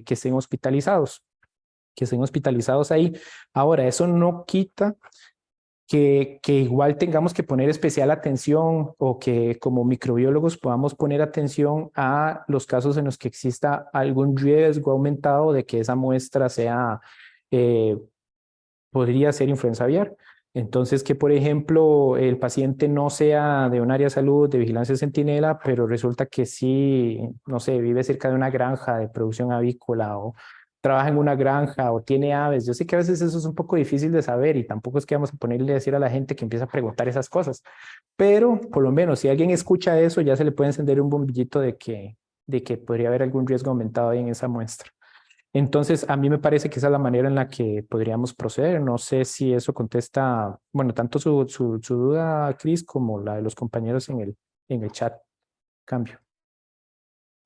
Speaker 1: estén hospitalizados ahí. Ahora, eso no quita que igual tengamos que poner especial atención o que como microbiólogos podamos poner atención a los casos en los que exista algún riesgo aumentado de que esa muestra eh, podría ser influenza aviar. Entonces, que por ejemplo el paciente no sea de un área de salud de vigilancia centinela, pero resulta que sí, no sé, vive cerca de una granja de producción avícola o trabaja en una granja o tiene aves. Yo sé que a veces eso es un poco difícil de saber y tampoco es que vamos a ponerle a decir a la gente que empieza a preguntar esas cosas, pero por lo menos si alguien escucha eso, ya se le puede encender un bombillito de que podría haber algún riesgo aumentado ahí en esa muestra. Entonces, a mí me parece que esa es la manera en la que podríamos proceder. No sé si eso contesta, bueno, tanto su duda, Cris, como la de los compañeros en el chat. Cambio.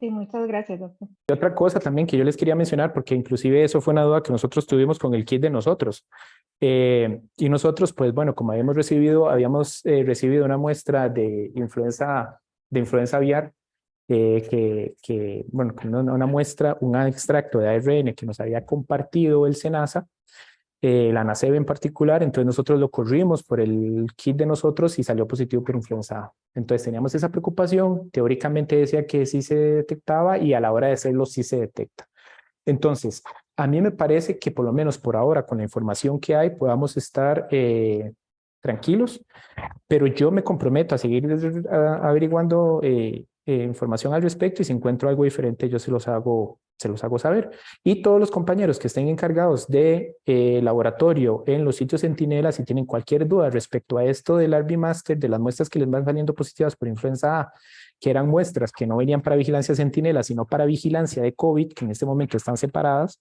Speaker 3: Sí, muchas gracias, doctor.
Speaker 1: Y otra cosa también que yo les quería mencionar, porque inclusive eso fue una duda que nosotros tuvimos con el kit de nosotros. Y nosotros, pues bueno, como habíamos recibido una muestra de influenza aviar, bueno, una muestra, un extracto de ARN que nos había compartido el SENASA, la NACEB en particular, entonces nosotros lo corrimos por el kit de nosotros y salió positivo por influenza A. Entonces teníamos esa preocupación, teóricamente decía que sí se detectaba y a la hora de hacerlo sí se detecta. Entonces, a mí me parece que por lo menos por ahora, con la información que hay, podamos estar tranquilos, pero yo me comprometo a seguir averiguando información al respecto y si encuentro algo diferente, yo se los hago saber. Y todos los compañeros que estén encargados de laboratorio en los sitios Centinela, si tienen cualquier duda respecto a esto del Master, de las muestras que les van saliendo positivas por influenza A, que eran muestras que no venían para vigilancia Centinela, sino para vigilancia de COVID, que en este momento están separadas.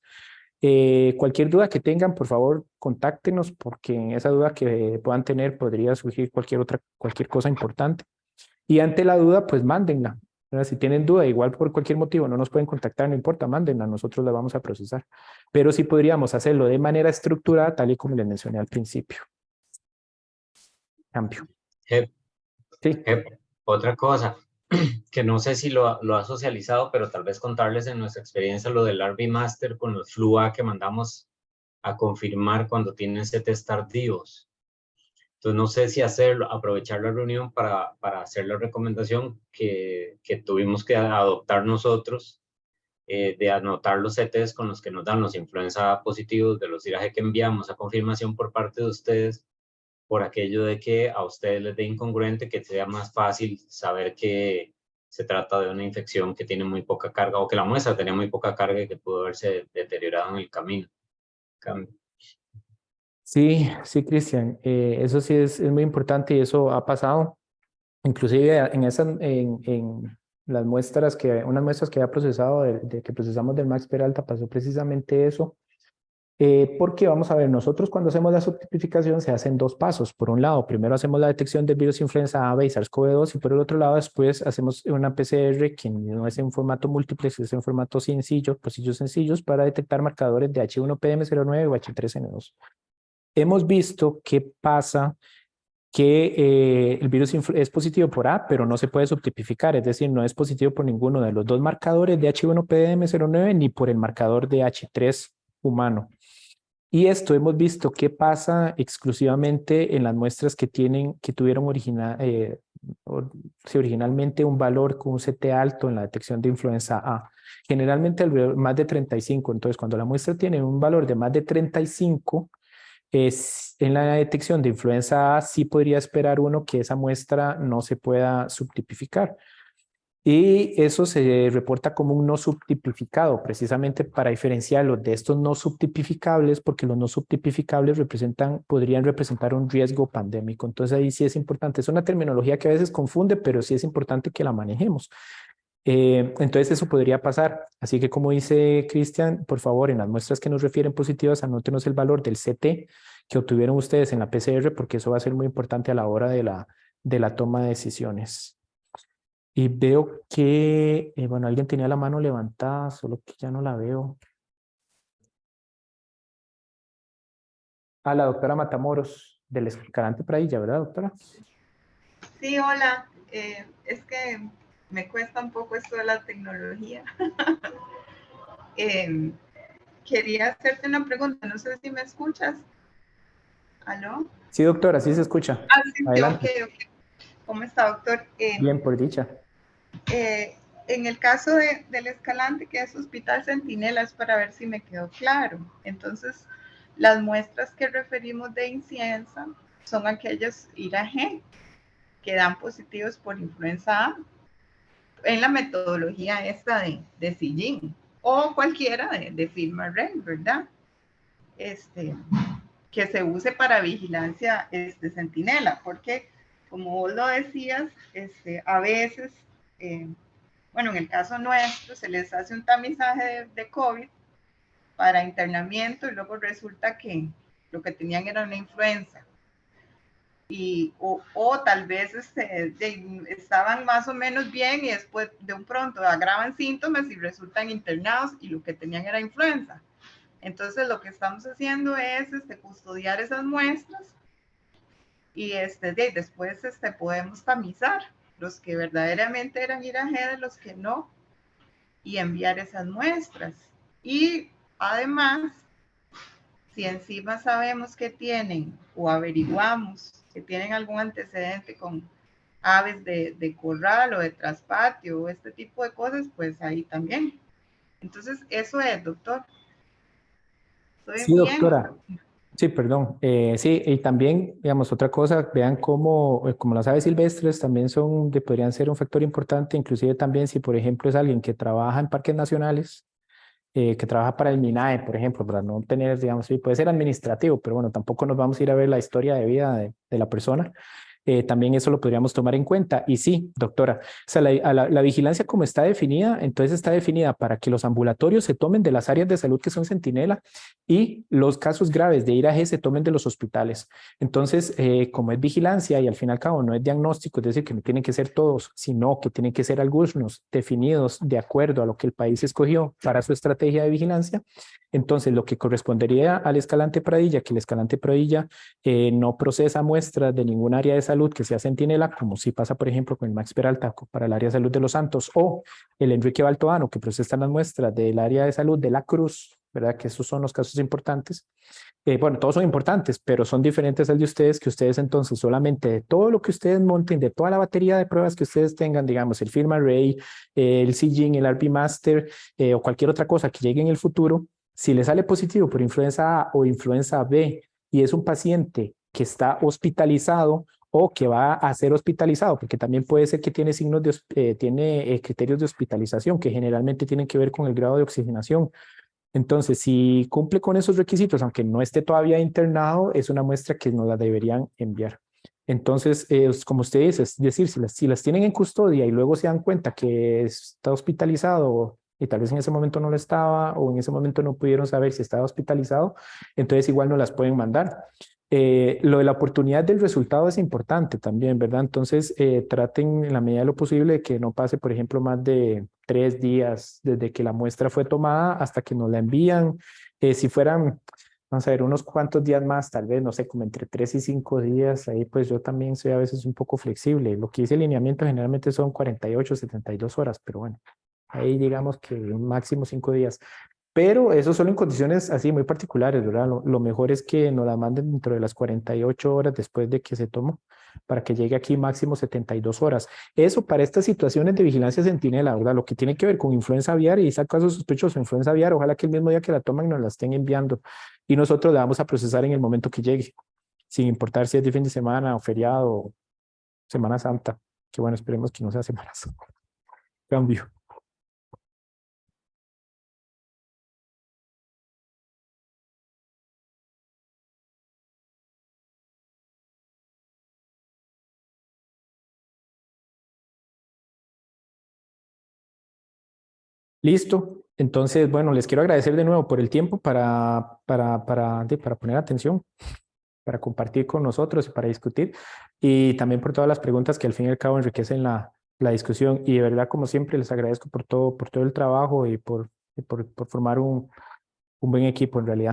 Speaker 1: Cualquier duda que tengan, por favor, contáctenos, porque en esa duda que puedan tener podría surgir cualquier cosa importante. Y ante la duda, pues mándenla. Si tienen duda, igual por cualquier motivo no nos pueden contactar, no importa, mándenla, nosotros la vamos a procesar. Pero sí podríamos hacerlo de manera estructurada, tal y como les mencioné al principio. Cambio. Sí.
Speaker 2: Otra cosa, que no sé si lo ha socializado, pero tal vez contarles en nuestra experiencia lo del RB Master con los flu A que mandamos a confirmar cuando tienen ese test tardíos. Entonces no sé si aprovechar la reunión para hacer la recomendación que tuvimos que adoptar nosotros, de anotar los CTs con los que nos dan los influenza positivos de los tirajes que enviamos a confirmación por parte de ustedes, por aquello de que a ustedes les dé incongruente, que sea más fácil saber que se trata de una infección que tiene muy poca carga o que la muestra tenía muy poca carga y que pudo haberse deteriorado en el camino.
Speaker 1: Sí, sí, Cristian, eso sí es muy importante y eso ha pasado. Inclusive en las muestras unas muestras que había procesado, que procesamos del Max Peralta, pasó precisamente eso. Porque vamos a ver, nosotros cuando hacemos la subtipificación se hacen dos pasos. Por un lado, primero hacemos la detección del virus influenza A, B y SARS-CoV-2 y por el otro lado después hacemos una PCR que no es en formato múltiple, es en formato sencillo, pasillos sencillos para detectar marcadores de H1PM09 o H3N2. Hemos visto qué pasa que el virus es positivo por A, pero no se puede subtipificar, es decir, no es positivo por ninguno de los dos marcadores de H1PM09 ni por el marcador de H3 humano. Y esto hemos visto qué pasa exclusivamente en las muestras que tuvieron originalmente un valor con un CT alto en la detección de influenza A. Generalmente más de 35. Entonces, cuando la muestra tiene un valor de más de 35, en la detección de influenza A sí podría esperar uno que esa muestra no se pueda subtipificar. Y eso se reporta como un no subtipificado, precisamente para diferenciarlo de estos no subtipificables, porque los no subtipificables podrían representar un riesgo pandémico. Entonces ahí sí es importante. Es una terminología que a veces confunde, pero sí es importante que la manejemos. Entonces eso podría pasar. Así que como dice Cristian, por favor, en las muestras que nos refieren positivas, anótenos el valor del CT que obtuvieron ustedes en la PCR, porque eso va a ser muy importante a la hora de la toma de decisiones. Y veo que, bueno, alguien tenía la mano levantada, solo que ya no la veo. La doctora Matamoros, del Escalante Pradilla, ¿verdad, doctora?
Speaker 4: Sí, hola. Es que me cuesta un poco esto de la tecnología. Quería hacerte una pregunta, no sé si me escuchas. ¿Aló?
Speaker 1: Sí, doctora, sí se escucha.
Speaker 4: Sí,
Speaker 1: Adelante.
Speaker 4: ok. ¿Cómo está, doctor?
Speaker 1: Bien, por dicha.
Speaker 4: En el caso del Escalante, que es Hospital Centinela, es para ver si me quedó claro. Entonces, las muestras que referimos de inciensa son aquellas IRAG que dan positivos por influenza A en la metodología esta de Sillín o cualquiera de FilmaReg, ¿verdad? Que se use para vigilancia Centinela, porque como vos lo decías, a veces bueno, en el caso nuestro, se les hace un tamizaje de COVID para internamiento y luego resulta que lo que tenían era una influenza. O tal vez estaban más o menos bien y después de un pronto agravan síntomas y resultan internados y lo que tenían era influenza. Entonces lo que estamos haciendo es custodiar esas muestras y después podemos tamizar los que verdaderamente eran IRAG de los que no y enviar esas muestras. Y además, si encima sabemos que tienen o averiguamos que tienen algún antecedente con aves de corral o de traspatio o este tipo de cosas, pues ahí también. Entonces, eso es, doctor. ¿Estoy
Speaker 1: Sí,
Speaker 4: bien?
Speaker 1: doctora. Sí, perdón. Sí, y también, digamos, otra cosa, vean cómo, como las aves silvestres también podrían ser un factor importante, inclusive también si, por ejemplo, es alguien que trabaja en parques nacionales, que trabaja para el MINAE, por ejemplo, para no tener, digamos, sí, puede ser administrativo, pero bueno, tampoco nos vamos a ir a ver la historia de vida de la persona. También eso lo podríamos tomar en cuenta. Y sí, doctora, o sea, la vigilancia como está definida, entonces está definida para que los ambulatorios se tomen de las áreas de salud que son centinela y los casos graves de IRAG se tomen de los hospitales. Entonces, como es vigilancia y al fin y al cabo no es diagnóstico, es decir, que no tienen que ser todos, sino que tienen que ser algunos definidos de acuerdo a lo que el país escogió para su estrategia de vigilancia. Entonces, lo que correspondería al Escalante Pradilla, que el Escalante Pradilla no procesa muestras de ningún área de salud que sea centinela, como sí pasa, por ejemplo, con el Max Peralta para el área de salud de Los Santos, o el Enrique Baltoano, que procesa las muestras del área de salud de La Cruz, ¿verdad? Que esos son los casos importantes. Bueno, todos son importantes, pero son diferentes al de ustedes, que ustedes entonces solamente de todo lo que ustedes monten, de toda la batería de pruebas que ustedes tengan, digamos, el Film Array, el CGIN, el RP Master o cualquier otra cosa que llegue en el futuro, si le sale positivo por influenza A o influenza B y es un paciente que está hospitalizado o que va a ser hospitalizado, porque también puede ser que tiene signos tiene criterios de hospitalización que generalmente tienen que ver con el grado de oxigenación. Entonces, si cumple con esos requisitos, aunque no esté todavía internado, es una muestra que nos la deberían enviar. Entonces, como usted dice, es decir, si las tienen en custodia y luego se dan cuenta que está hospitalizado y tal vez en ese momento no lo estaba o en ese momento no pudieron saber si estaba hospitalizado, entonces igual no las pueden mandar. Lo de la oportunidad del resultado es importante también, ¿verdad? Entonces, traten en la medida de lo posible de que no pase, por ejemplo, más de 3 días desde que la muestra fue tomada hasta que nos la envían. Si fueran, vamos a ver, unos cuantos días más, tal vez, no sé, como entre 3 y 5 días, ahí pues yo también soy a veces un poco flexible. Lo que dice el lineamiento generalmente son 48, 72 horas, pero bueno, ahí digamos que un máximo 5 días. Pero eso solo en condiciones así muy particulares, ¿verdad? Lo mejor es que nos la manden dentro de las 48 horas después de que se tomó, para que llegue aquí máximo 72 horas. Eso para estas situaciones de vigilancia centinela, ¿verdad? Lo que tiene que ver con influenza aviar y ese caso sospechoso de influenza aviar, ojalá que el mismo día que la toman nos la estén enviando y nosotros la vamos a procesar en el momento que llegue, sin importar si es de fin de semana o feriado o Semana Santa, que bueno, esperemos que no sea Semana Santa. Cambio. Listo. Entonces, bueno, les quiero agradecer de nuevo por el tiempo para poner atención, para compartir con nosotros y para discutir, y también por todas las preguntas que al fin y al cabo enriquecen la discusión. Y de verdad, como siempre, les agradezco por todo el trabajo y por formar un buen equipo en realidad.